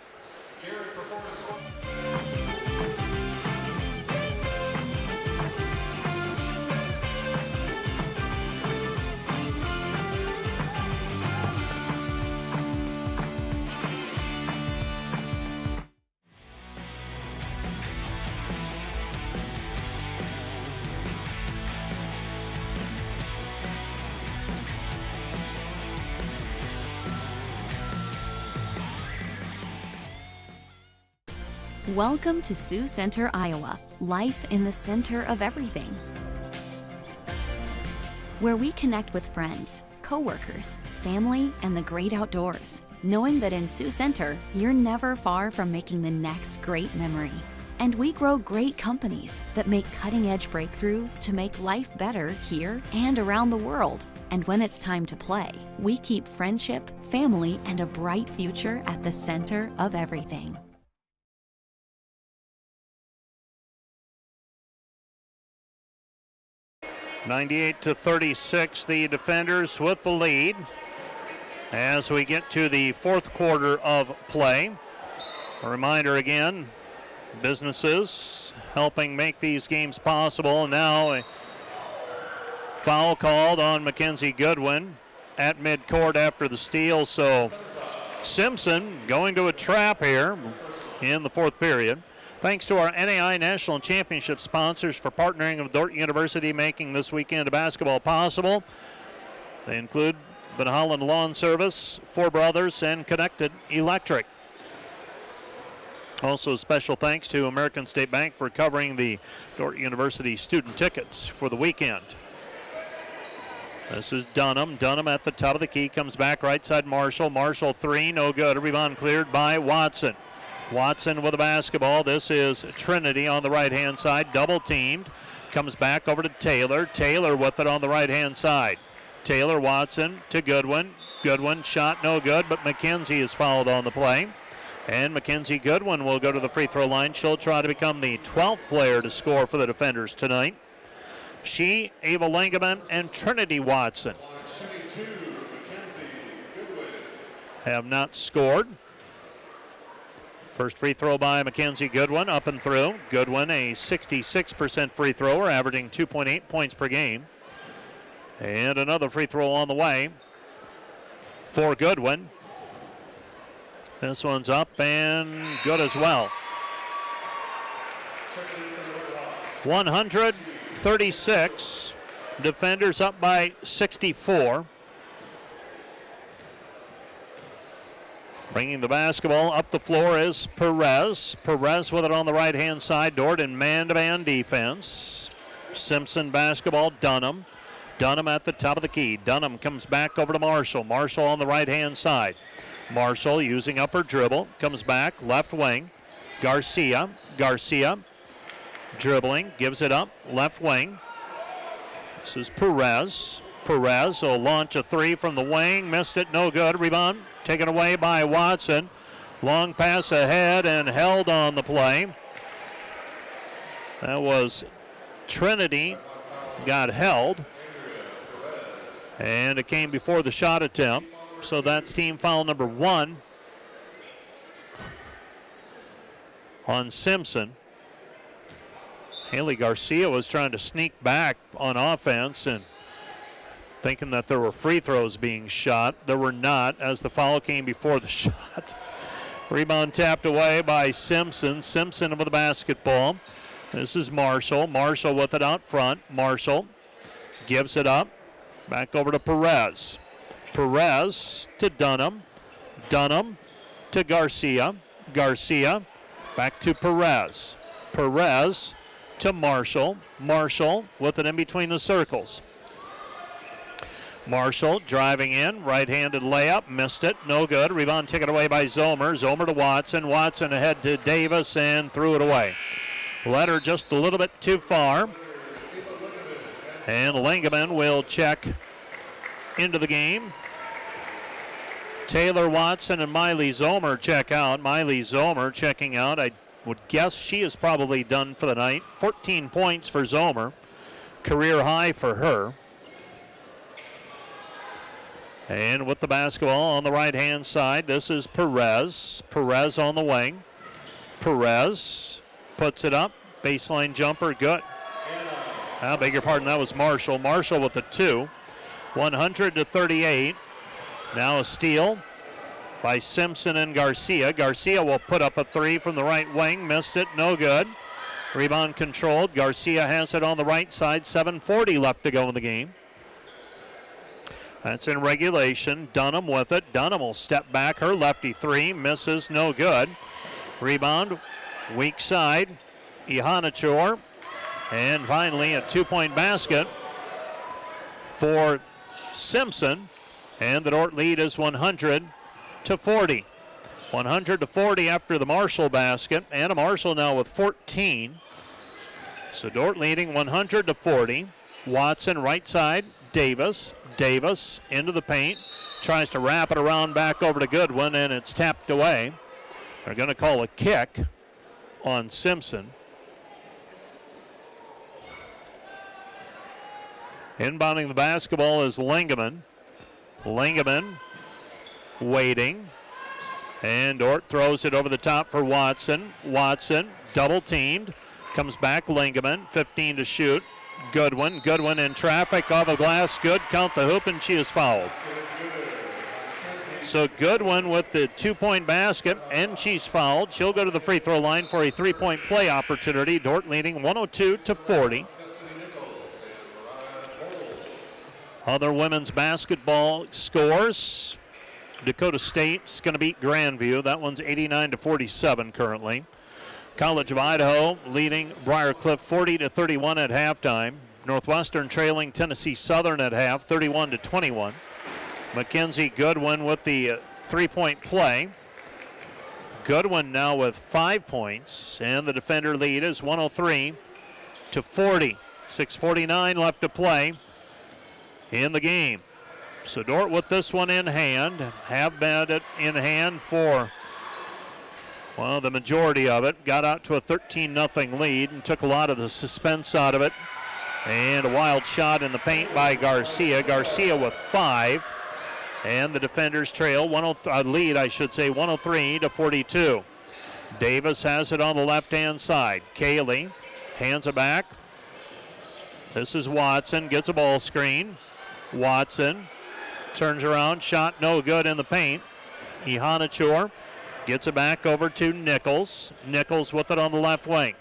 Welcome to Sioux Center, Iowa, life in the center of everything. Where we connect with friends, coworkers, family, and the great outdoors, knowing that in Sioux Center, you're never far from making the next great memory. And we grow great companies that make cutting-edge breakthroughs to make life better here and around the world. And when it's time to play, we keep friendship, family, and a bright future at the center of everything. (98-36), the defenders with the lead as we get to the fourth quarter of play. A reminder again, businesses helping make these games possible. Now a foul called on Mackenzie Goodwin at midcourt after the steal. So Simpson going to a trap here in the fourth period. Thanks to our NAIA National Championship sponsors for partnering with Dordt University, making this weekend of basketball possible. They include Van Hollen Lawn Service, Four Brothers, and Connected Electric. Also, special thanks to American State Bank for covering the Dordt University student tickets for the weekend. This is Dunham. Dunham at the top of the key, comes back right side Marshall. Marshall three, no good. Rebound cleared by Watson. Watson with the basketball. This is Trinity on the right-hand side, double teamed. Comes back over to Taylor. Taylor with it on the right-hand side. Taylor, Watson to Goodwin. Goodwin shot no good, but McKenzie is fouled on the play. And Mackenzie Goodwin will go to the free throw line. She'll try to become the 12th player to score for the defenders tonight. She, Ava Langeman, and Trinity Watson have not scored. First free throw by Mackenzie Goodwin, up and through. Goodwin, a 66% free thrower, averaging 2.8 points per game. And another free throw on the way for Goodwin. This one's up and good as well. 136, defenders up by 64. Bringing the basketball up the floor is Perez. Perez with it on the right-hand side. Dordt in man-to-man defense. Simpson basketball, Dunham. Dunham at the top of the key. Dunham comes back over to Marshall. Marshall on the right-hand side. Marshall using up her dribble. Comes back, left wing. Garcia. Garcia dribbling, gives it up, left wing. This is Perez. Perez will launch a three from the wing. Missed it, no good. Rebound taken away by Watson. Long pass ahead and held on the play. That was Trinity, got held. And it came before the shot attempt. So that's team foul number 1 on Simpson. Haley Garcia was trying to sneak back on offense and thinking that there were free throws being shot. There were not, as the foul came before the shot. Rebound tapped away by Simpson. Simpson with the basketball. This is Marshall. Marshall with it out front. Marshall gives it up. Back over to Perez. Perez to Dunham. Dunham to Garcia. Garcia back to Perez. Perez to Marshall. Marshall with it in between the circles. Marshall driving in, right-handed layup, missed it, no good. Rebound taken away by Zomer. Zomer to Watson. Watson ahead to Davis and threw it away. Led her just a little bit too far. And Lingaman will check into the game. Taylor Watson and Miley Zomer check out. Miley Zomer checking out. I would guess she is probably done for the night. 14 points for Zomer. Career high for her. And with the basketball on the right-hand side, this is Perez. Perez on the wing. Perez puts it up. Baseline jumper, good. I beg your pardon, that was Marshall. Marshall with the 2. 100-38. Now a steal by Simpson and Garcia. Garcia will put up a 3 from the right wing. Missed it, no good. Rebound controlled. Garcia has it on the right side. 7:40 left to go in the game. That's in regulation. Dunham with it. Dunham will step back. Her lefty 3 misses, no good. Rebound, weak side. Ihanachor. And finally a 2-point basket for Simpson. And the Dordt lead is 100-40. 100-40 after the Marshall basket. Anna Marshall now with 14. So Dordt leading 100-40. Watson right side. Davis. Davis into the paint. Tries to wrap it around back over to Goodwin, and it's tapped away. They're going to call a kick on Simpson. Inbounding the basketball is Lingaman. Lingaman waiting. And Dordt throws it over the top for Watson. Watson double teamed. Comes back Lingaman. 15 to shoot. Goodwin. Goodwin in traffic off the glass. Good. Count the hoop, and she is fouled. So Goodwin with the 2-point basket, and she's fouled. She'll go to the free throw line for a 3-point play opportunity. Dordt leading 102-40. Other women's basketball scores. Dakota State's going to beat Grandview. That one's 89-47 currently. College of Idaho leading Briarcliff 40-31 at halftime. Northwestern trailing Tennessee Southern at half, 31-21. Mackenzie Goodwin with the 3-point play. Goodwin now with 5 points, and the defender lead is 103-40. 6:49 left to play in the game. So Dordt with this one in hand, have had it in hand for, well, the majority of it. Got out to a 13-0 lead and took a lot of the suspense out of it. And a wild shot in the paint by Garcia. Garcia with 5. And the defenders trail, lead, 103-42. Davis has it on the left-hand side. Kaylee hands it back. This is Watson, gets a ball screen. Watson turns around, shot no good in the paint. Ihanachor gets it back over to Nichols. Nichols with it on the left wing.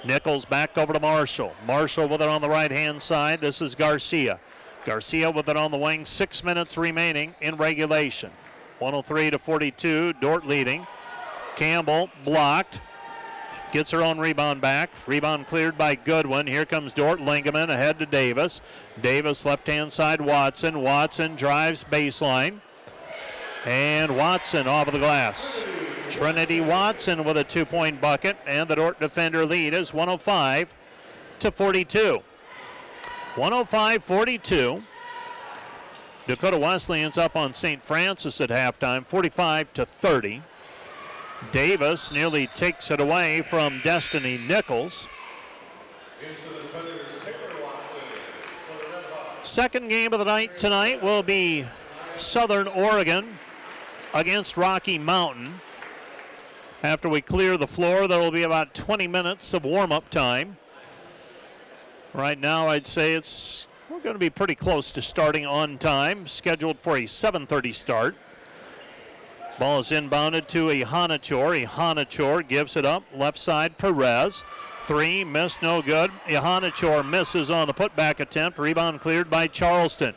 Nichols back over to Marshall. Marshall with it on the right-hand side. This is Garcia. Garcia with it on the wing. 6 minutes remaining in regulation. 103-42, Dordt leading. Campbell blocked. Gets her own rebound back. Rebound cleared by Goodwin. Here comes Dordt. Lingaman ahead to Davis. Davis left-hand side, Watson. Watson drives baseline. And Watson off of the glass. Trinity Watson with a 2-point bucket, and the Dordt defender lead is 105-42. 105-42. Dakota Wesleyan's up on St. Francis at halftime, 45-30. Davis nearly takes it away from Destiny Nichols. Second game of the night tonight will be Southern Oregon against Rocky Mountain. After we clear the floor, there will be about 20 minutes of warm-up time. Right now, I'd say we're going to be pretty close to starting on time, scheduled for a 7:30 start. Ball is inbounded to Ihanachor. Ihanachor gives it up, left side, Perez. 3, missed, no good. Ihanachor misses on the putback attempt. Rebound cleared by Charleston.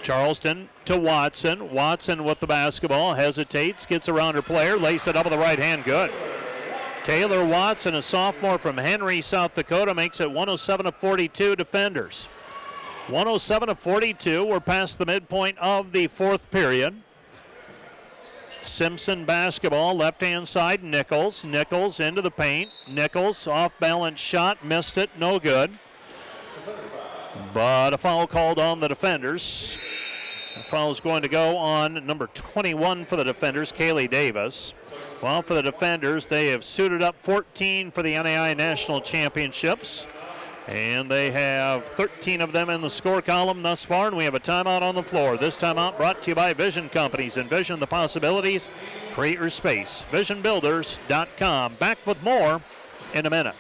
Charleston to Watson. Watson with the basketball, hesitates, gets around her player, lays it up with the right hand, good. Taylor Watson, a sophomore from Henry, South Dakota, makes it 107-42 defenders. 107-42. We're past the midpoint of the fourth period. Simpson basketball, left-hand side, Nichols. Nichols into the paint. Nichols, off-balance shot, missed it, no good. But a foul called on the defenders. The foul is going to go on number 21 for the defenders, Kaylee Davis. Well, for the defenders, they have suited up 14 for the NAIA National Championships. And they have 13 of them in the score column thus far, and we have a timeout on the floor. This timeout brought to you by Vision Companies. Envision the possibilities, create your space. VisionBuilders.com. Back with more in a minute.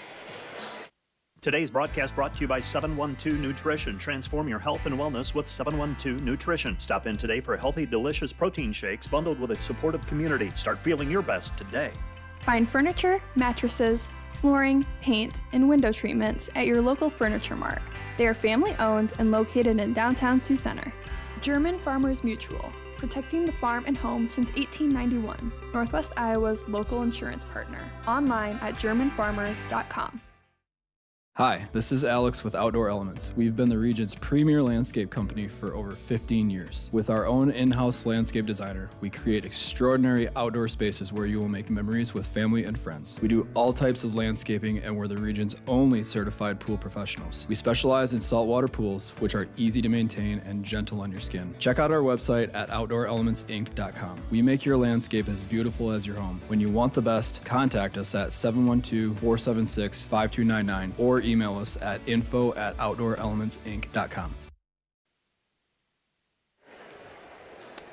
Today's broadcast brought to you by 712 Nutrition. Transform your health and wellness with 712 Nutrition. Stop in today for healthy, delicious protein shakes bundled with a supportive community. Start feeling your best today. Find furniture, mattresses, flooring, paint, and window treatments at your local Furniture Mart. They are family-owned and located in downtown Sioux Center. German Farmers Mutual, protecting the farm and home since 1891. Northwest Iowa's local insurance partner. Online at germanfarmers.com. Hi, this is Alex with Outdoor Elements. We've been the region's premier landscape company for over 15 years. With our own in-house landscape designer, we create extraordinary outdoor spaces where you will make memories with family and friends. We do all types of landscaping and we're the region's only certified pool professionals. We specialize in saltwater pools, which are easy to maintain and gentle on your skin. Check out our website at OutdoorElementsInc.com. We make your landscape as beautiful as your home. When you want the best, contact us at 712-476-5299 or email us at info@OutdoorElementsInc.com.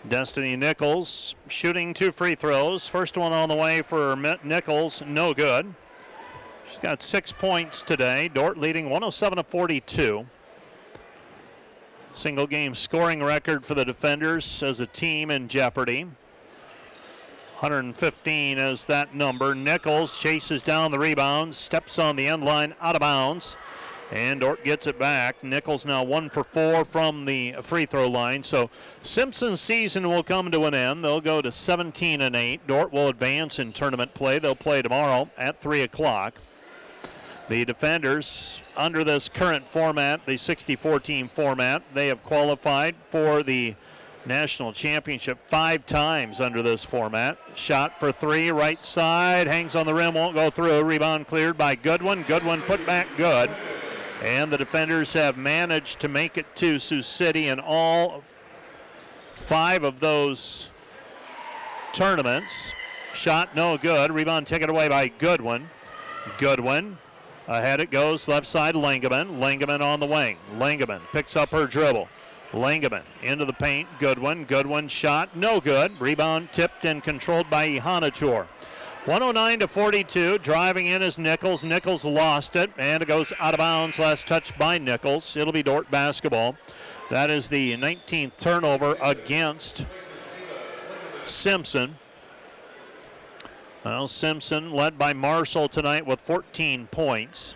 Destiny Nichols shooting 2 free throws. First one on the way for Nichols, no good. She's got 6 points today. Dordt leading 107-42. Single game scoring record for the defenders as a team in jeopardy. 115 is that number. Nichols chases down the rebound, steps on the end line, out of bounds, and Dordt gets it back. Nichols now 1 for 4 from the free throw line. So Simpson's season will come to an end. They'll go to 17-8. Dordt will advance in tournament play. They'll play tomorrow at 3 o'clock. The defenders, under this current format, the 64-team format, they have qualified for the National Championship 5 times under this format. Shot for 3, right side, hangs on the rim, won't go through. Rebound cleared by Goodwin. Goodwin put back good. And the defenders have managed to make it to Sioux City in all 5 of those tournaments. Shot no good. Rebound taken away by Goodwin. Goodwin. Ahead it goes, left side, Langeman. Langeman on the wing. Langeman picks up her dribble. Langeman into the paint. Goodwin. Goodwin shot no good. Rebound tipped and controlled by Ihanachor. 109-42. Driving in is Nichols. Nichols lost it, and it goes out of bounds. Last touch by Nichols. It'll be Dordt basketball. That is the 19th turnover against Simpson. Well, Simpson led by Marshall tonight with 14 points.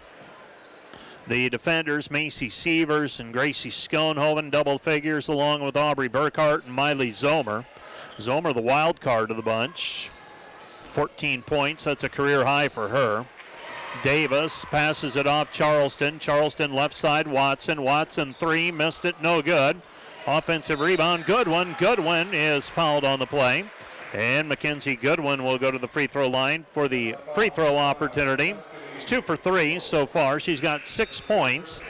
The defenders, Macy Sievers and Gracie Schoenhoven, double figures along with Aubrey Burkhart and Miley Zomer. Zomer, the wild card of the bunch. 14 points, that's a career high for her. Davis passes it off Charleston. Charleston left side, Watson. Watson 3, missed it, no good. Offensive rebound, Goodwin. Goodwin is fouled on the play. And Mackenzie Goodwin will go to the free throw line for the free throw opportunity. It's 2 for 3 so far. She's got 6 points.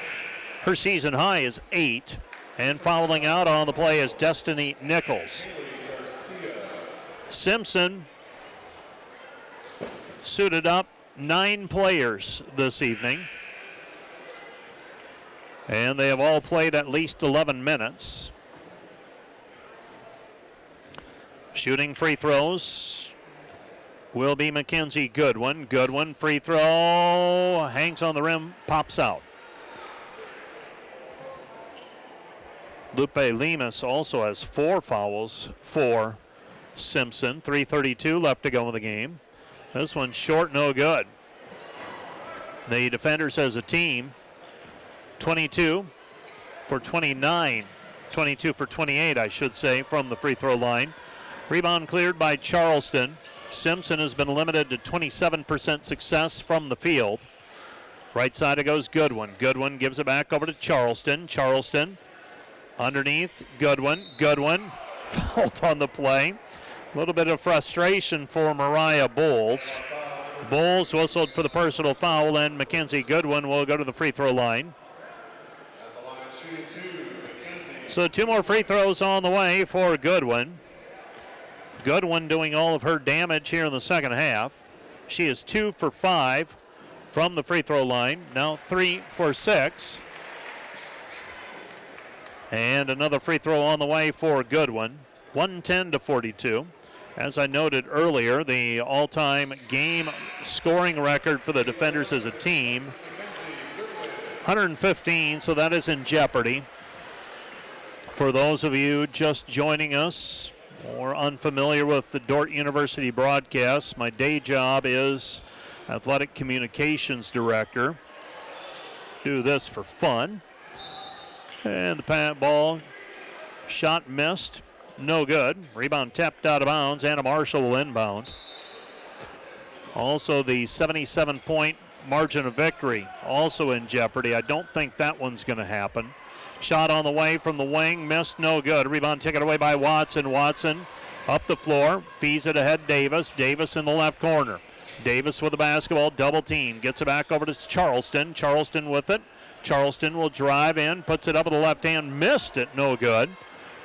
Her season high is 8. And fouling out on the play is Destiny Nichols. Simpson suited up 9 players this evening. And they have all played at least 11 minutes. Shooting free throws will be Mackenzie Goodwin. Goodwin, free throw, hangs on the rim, pops out. Lupe Lemus also has 4 fouls for Simpson. 3:32 left to go in the game. This one's short, no good. The defenders as a team, 22 for 29. 22 for 28, I should say, from the free throw line. Rebound cleared by Charleston. Simpson has been limited to 27% success from the field. Right side it goes Goodwin. Goodwin gives it back over to Charleston. Charleston Underneath, Goodwin. Goodwin fouled on the play. A little bit of frustration for Mariah Bowles. Bowles whistled for the personal foul, and Mackenzie Goodwin will go to the free throw line. So 2 more free throws on the way for Goodwin. Goodwin doing all of her damage here in the second half. She is 2 for 5 from the free throw line. Now 3 for 6. And another free throw on the way for Goodwin. 110-42. As I noted earlier, the all-time game scoring record for the Defenders as a team, 115, so that is in jeopardy. For those of you just joining us or unfamiliar with the Dordt University broadcast, my day job is Athletic Communications Director. Do this for fun. And the ball shot missed. No good. Rebound tapped out of bounds. Anna Marshall will inbound. Also, the 77-point margin of victory also in jeopardy. I don't think that one's going to happen. Shot on the way from the wing. Missed. No good. Rebound taken away by Watson. Watson up the floor. Feeds it ahead. Davis. Davis in the left corner. Davis with the basketball. Double team. Gets it back over to Charleston. Charleston with it. Charleston will drive in. Puts it up with the left hand. Missed it. No good.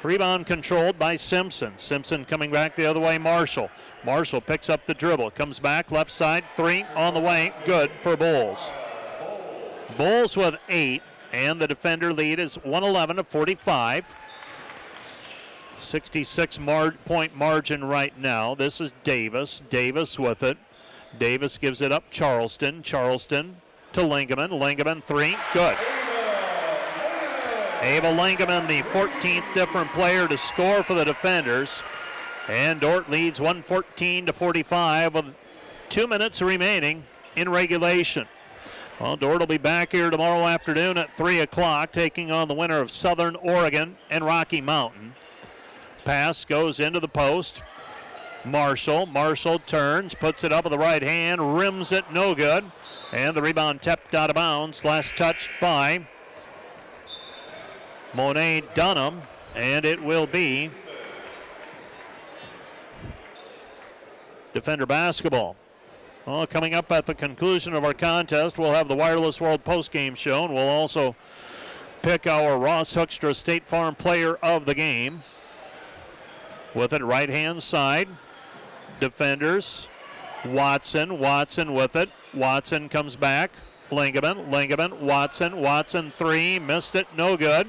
Rebound controlled by Simpson. Simpson coming back the other way. Marshall. Marshall picks up the dribble. Comes back left side. 3 on the way. Good for Bowles. Bowles with 8. And the Defender lead is 111-45. 66-point margin right now. This is Davis. Davis with it. Davis gives it up. Charleston. Charleston to Lingaman. Lingaman 3. Good. Ava Lingaman, the 14th different player to score for the Defenders. And Dordt leads 114-45 with 2 minutes remaining in regulation. Well, Dordt will be back here tomorrow afternoon at 3 o'clock, taking on the winner of Southern Oregon and Rocky Mountain. Pass goes into the post. Marshall. Marshall turns, puts it up with the right hand, rims it, no good. And the rebound tapped out of bounds. Last touched by Monet Dunham, and it will be Defender basketball. Well, coming up at the conclusion of our contest, we'll have the Wireless World postgame show, and we'll also pick our Ross Hoekstra State Farm player of the game. With it, right-hand side, Defenders, Watson. Watson with it. Watson comes back. Lingaman. Lingaman. Watson. Watson 3. Missed it. No good.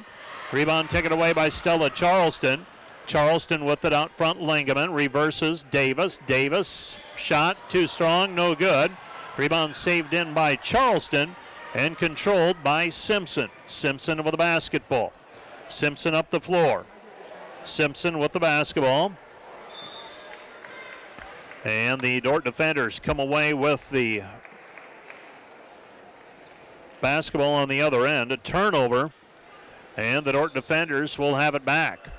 Rebound taken away by Stella Charleston. Charleston with it out front. Lingaman reverses. Davis. Davis. Shot too strong. No good. Rebound saved in by Charleston and controlled by Simpson. Simpson with the basketball. Simpson up the floor. Simpson with the basketball. And the Dordt Defenders come away with the basketball on the other end. A turnover. And the Dordt Defenders will have it back.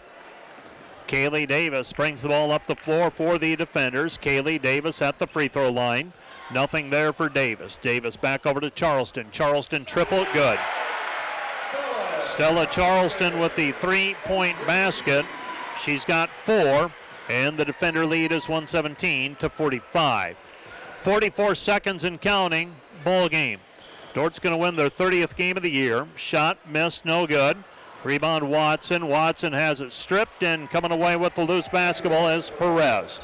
Kaylee Davis brings the ball up the floor for the Defenders. Kaylee Davis at the free throw line. Nothing there for Davis. Davis back over to Charleston. Charleston triple, good. Stella Charleston with the 3-point basket. She's got 4, and the Defender lead is 117-45. 44 seconds and counting, ball game. Dordt's going to win their 30th game of the year. Shot missed, no good. Rebound Watson. Watson has it stripped, and coming away with the loose basketball is Perez.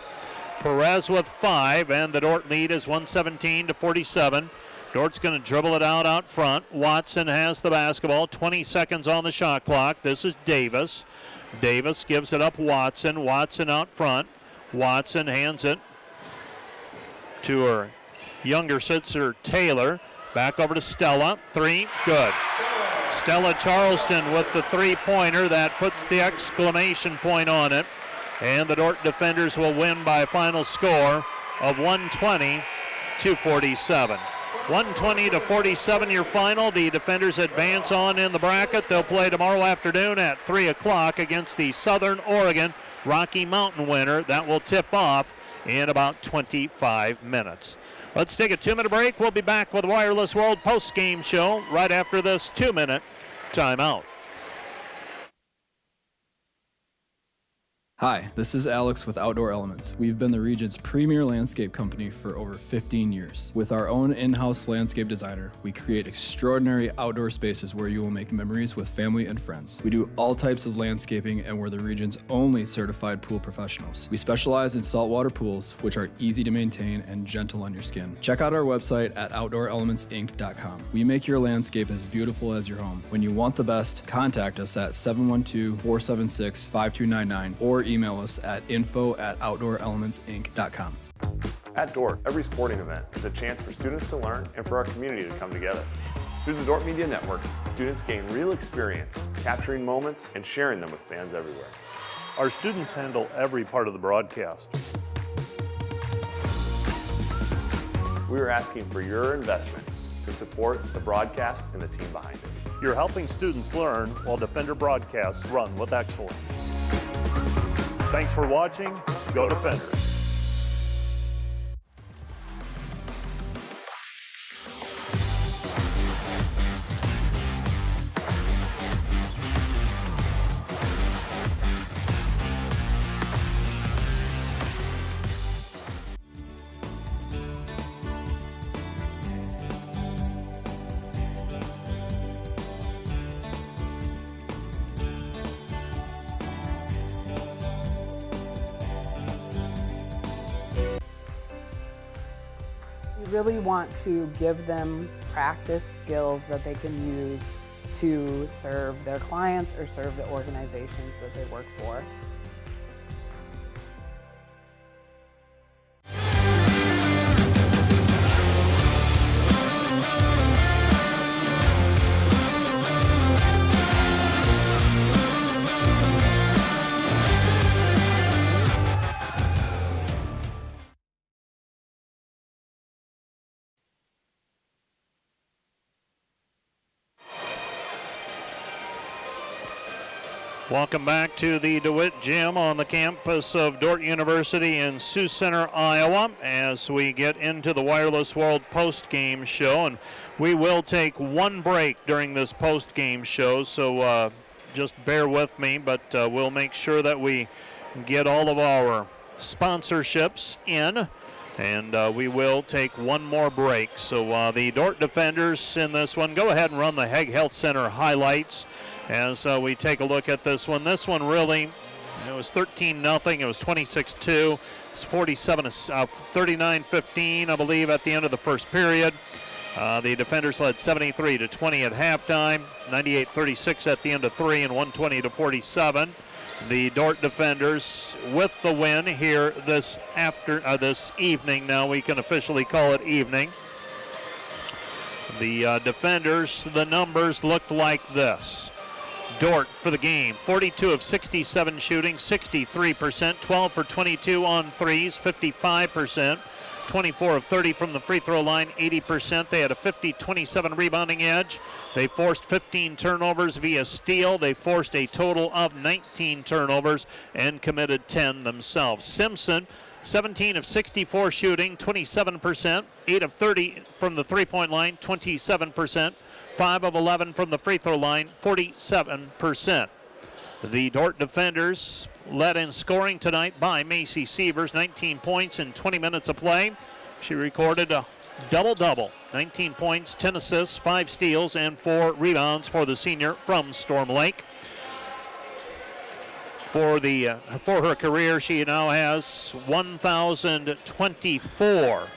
Perez with 5, and the Dordt lead is 117-47. Dordt's going to dribble it out front. Watson has the basketball. 20 seconds on the shot clock. This is Davis. Davis gives it up. Watson. Watson out front. Watson hands it to her younger sister, Taylor. Back over to Stella. 3, good. Stella Charleston with the 3-pointer. That puts the exclamation point on it. And the Dordt Defenders will win by a final score of 120-47. 120-47 your final. The Defenders advance on in the bracket. They'll play tomorrow afternoon at 3 o'clock against the Southern Oregon Rocky Mountain winner. That will tip off in about 25 minutes. Let's take a 2-minute break. We'll be back with the Wireless World post-game show right after this 2-minute timeout. Hi, this is Alex with Outdoor Elements. We've been the region's premier landscape company for over 15 years. With our own in-house landscape designer, we create extraordinary outdoor spaces where you will make memories with family and friends. We do all types of landscaping and we're the region's only certified pool professionals. We specialize in saltwater pools, which are easy to maintain and gentle on your skin. Check out our website at OutdoorElementsInc.com. We make your landscape as beautiful as your home. When you want the best, contact us at 712-476-5299 or email us at info@OutdoorElementsInc.com. At Dordt, every sporting event is a chance for students to learn and for our community to come together. Through the Dordt Media Network, students gain real experience, capturing moments and sharing them with fans everywhere. Our students handle every part of the broadcast. We are asking for your investment to support the broadcast and the team behind it. You're helping students learn while Defender broadcasts run with excellence. Thanks for watching. Go Defenders. We really want to give them practice skills that they can use to serve their clients or serve the organizations that they work for. Welcome back to the DeWitt Gym on the campus of Dordt University in Sioux Center, Iowa, as we get into the Wireless World post-game show. And we will take one break during this post-game show, so just bear with me, but we'll make sure that we get all of our sponsorships in, and we will take one more break. So the Dordt Defenders in this one, go ahead and run the Hague Health Center highlights as we take a look at this one. This one really, it was 13-0. It was 26-2. It's 39-15, I believe, at the end of the first period. The Defenders led 73-20 at halftime, 98-36 at the end of 3, and 120-47. The Dordt Defenders with the win here this evening. Now we can officially call it evening. The Defenders, the numbers looked like this. Dordt for the game, 42 of 67 shooting, 63%, 12 for 22 on threes, 55%, 24 of 30 from the free throw line, 80%. They had a 50-27 rebounding edge. They forced 15 turnovers via steal. They forced a total of 19 turnovers and committed 10 themselves. Simpson, 17 of 64 shooting, 27%, 8 of 30 from the three-point line, 27%, 5 of 11 from the free throw line, 47%. The Dordt Defenders led in scoring tonight by Macy Sievers, 19 points in 20 minutes of play. She recorded a double-double, 19 points, 10 assists, 5 steals, and 4 rebounds for the senior from Storm Lake. For her career, she now has 1,024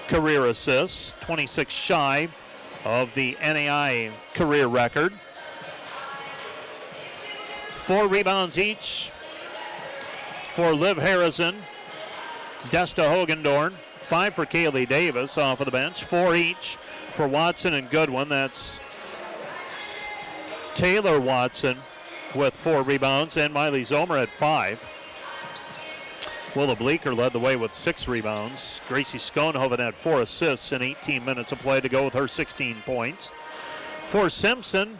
career assists, 26 shy of the NAIA career record. 4 rebounds each for Liv Harrison, Desta Hogendorn, 5 for Kaylee Davis off of the bench, 4 each for Watson and Goodwin. That's Taylor Watson with 4 rebounds, and Miley Zomer at 5. Willa Bleeker led the way with 6 rebounds. Gracie Schoenhoven had 4 assists in 18 minutes of play to go with her 16 points. For Simpson,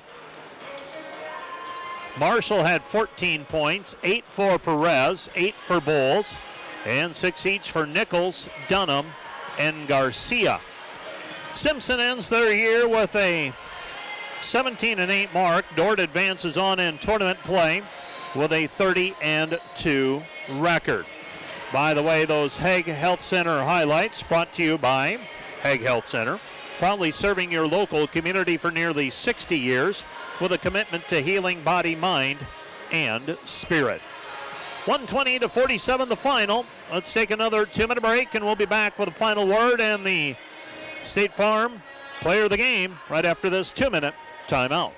Marshall had 14 points, 8 for Perez, 8 for Bowles, and 6 each for Nichols, Dunham, and Garcia. Simpson ends their year with a 17-8 mark. Dordt advances on in tournament play. with a 30-2 record. By the way, those Hague Health Center highlights brought to you by Hague Health Center, proudly serving your local community for nearly 60 years with a commitment to healing body, mind, and spirit. 120-47 the final. Let's take another 2-minute break, and we'll be back with a final word and the State Farm Player of the Game right after this 2-minute timeout.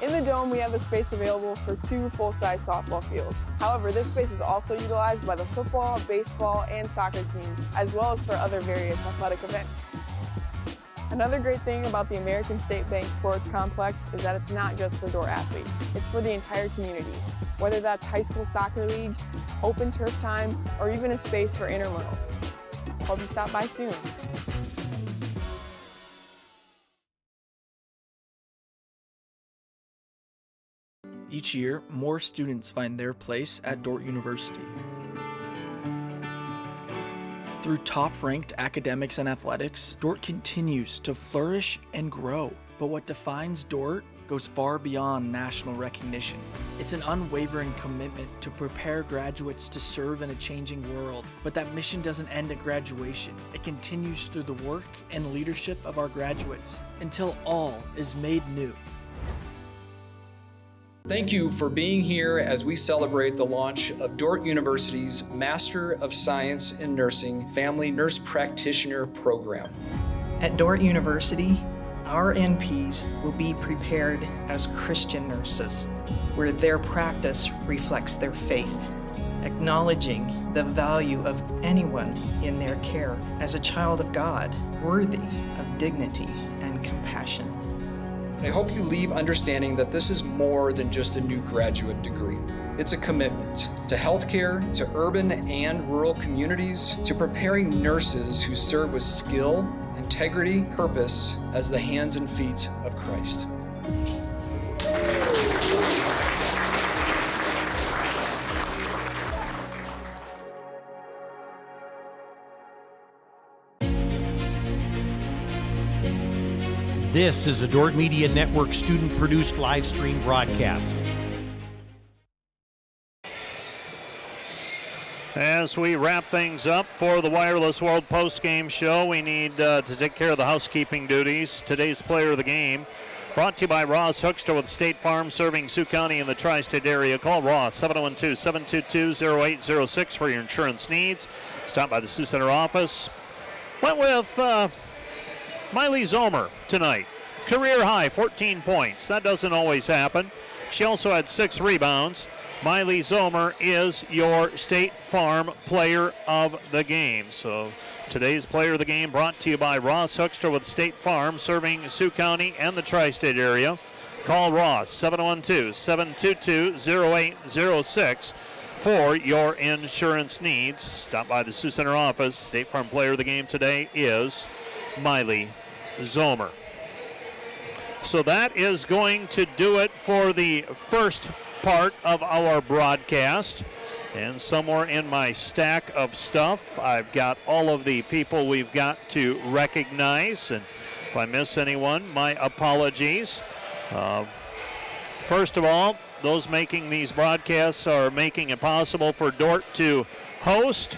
In the Dome, we have a space available for 2 full-size softball fields. However, this space is also utilized by the football, baseball, and soccer teams, as well as for other various athletic events. Another great thing about the American State Bank Sports Complex is that it's not just for Dordt athletes, it's for the entire community. Whether that's high school soccer leagues, open turf time, or even a space for intramurals. Hope you stop by soon. Each year, more students find their place at Dordt University. Through top-ranked academics and athletics, Dordt continues to flourish and grow. But what defines Dordt goes far beyond national recognition. It's an unwavering commitment to prepare graduates to serve in a changing world. But that mission doesn't end at graduation. It continues through the work and leadership of our graduates until all is made new. Thank you for being here as we celebrate the launch of Dordt University's Master of Science in Nursing Family Nurse Practitioner Program. At Dordt University, our NPs will be prepared as Christian nurses, where their practice reflects their faith, acknowledging the value of anyone in their care as a child of God, worthy of dignity and compassion. I hope you leave understanding that this is more than just a new graduate degree. It's a commitment to healthcare, to urban and rural communities, to preparing nurses who serve with skill, integrity, purpose as the hands and feet of Christ. This is a Dordt Media Network student-produced live stream broadcast. As we wrap things up for the Wireless World post-game show, we need to take care of the housekeeping duties. Today's player of the game brought to you by Ross Hoekstra with State Farm, serving Sioux County and the tri-state area. Call Ross 712-722-0806 for your insurance needs. Stop by the Sioux Center office. Went with Miley Zomer tonight. Career high, 14 points. That doesn't always happen. She also had 6 rebounds. Miley Zomer is your State Farm Player of the Game. So today's Player of the Game brought to you by Ross Hoekstra with State Farm, serving Sioux County and the tri-state area. Call Ross 712-722-0806 for your insurance needs. Stop by the Sioux Center office. State Farm Player of the Game today is Miley Zomer. So that is going to do it for the first part of our broadcast. And somewhere in my stack of stuff, I've got all of the people we've got to recognize. And if I miss anyone, my apologies. First of all, those making these broadcasts are making it possible for Dordt to host.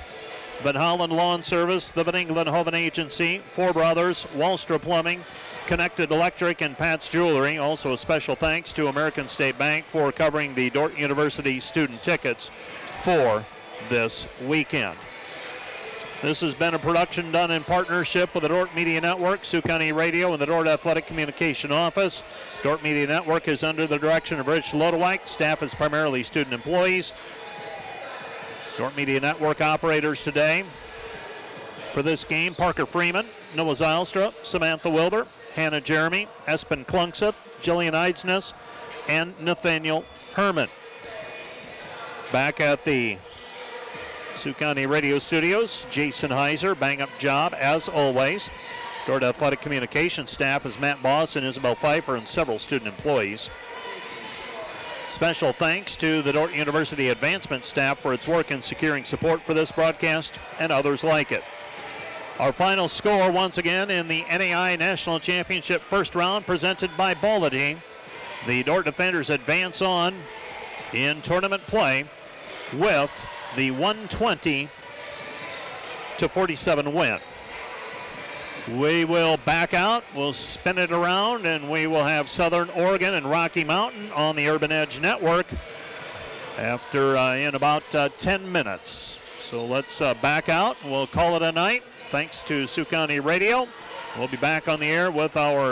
Van Hollen Lawn Service, the Van Engelen Hoven Agency, Four Brothers, Wallstra Plumbing, Connected Electric, and Pat's Jewelry. Also a special thanks to American State Bank for covering the Dordt University student tickets for this weekend. This has been a production done in partnership with the Dordt Media Network, Sioux County Radio, and the Dordt Athletic Communication Office. Dordt Media Network is under the direction of Rich Lodewijk. Staff is primarily student employees. Dordt Media Network operators today for this game: Parker Freeman, Noah Zylstra, Samantha Wilbur, Hannah Jeremy, Espen Klunkset, Jillian Eidsness, and Nathaniel Herman. Back at the Sioux County Radio Studios, Jason Heiser, bang-up job as always. Dordt Athletic Communication staff is Matt Boss and Isabel Pfeiffer and several student employees. Special thanks to the Dordt University Advancement staff for its work in securing support for this broadcast and others like it. Our final score once again in the NAIA National Championship first round presented by Bolity. The Dordt Defenders advance on in tournament play with the 120-47 win. We will back out, we'll spin it around, and we will have Southern Oregon and Rocky Mountain on the Urban Edge Network after in about 10 minutes. So let's back out. We'll call it a night. Thanks to Sioux County Radio. We'll be back on the air with our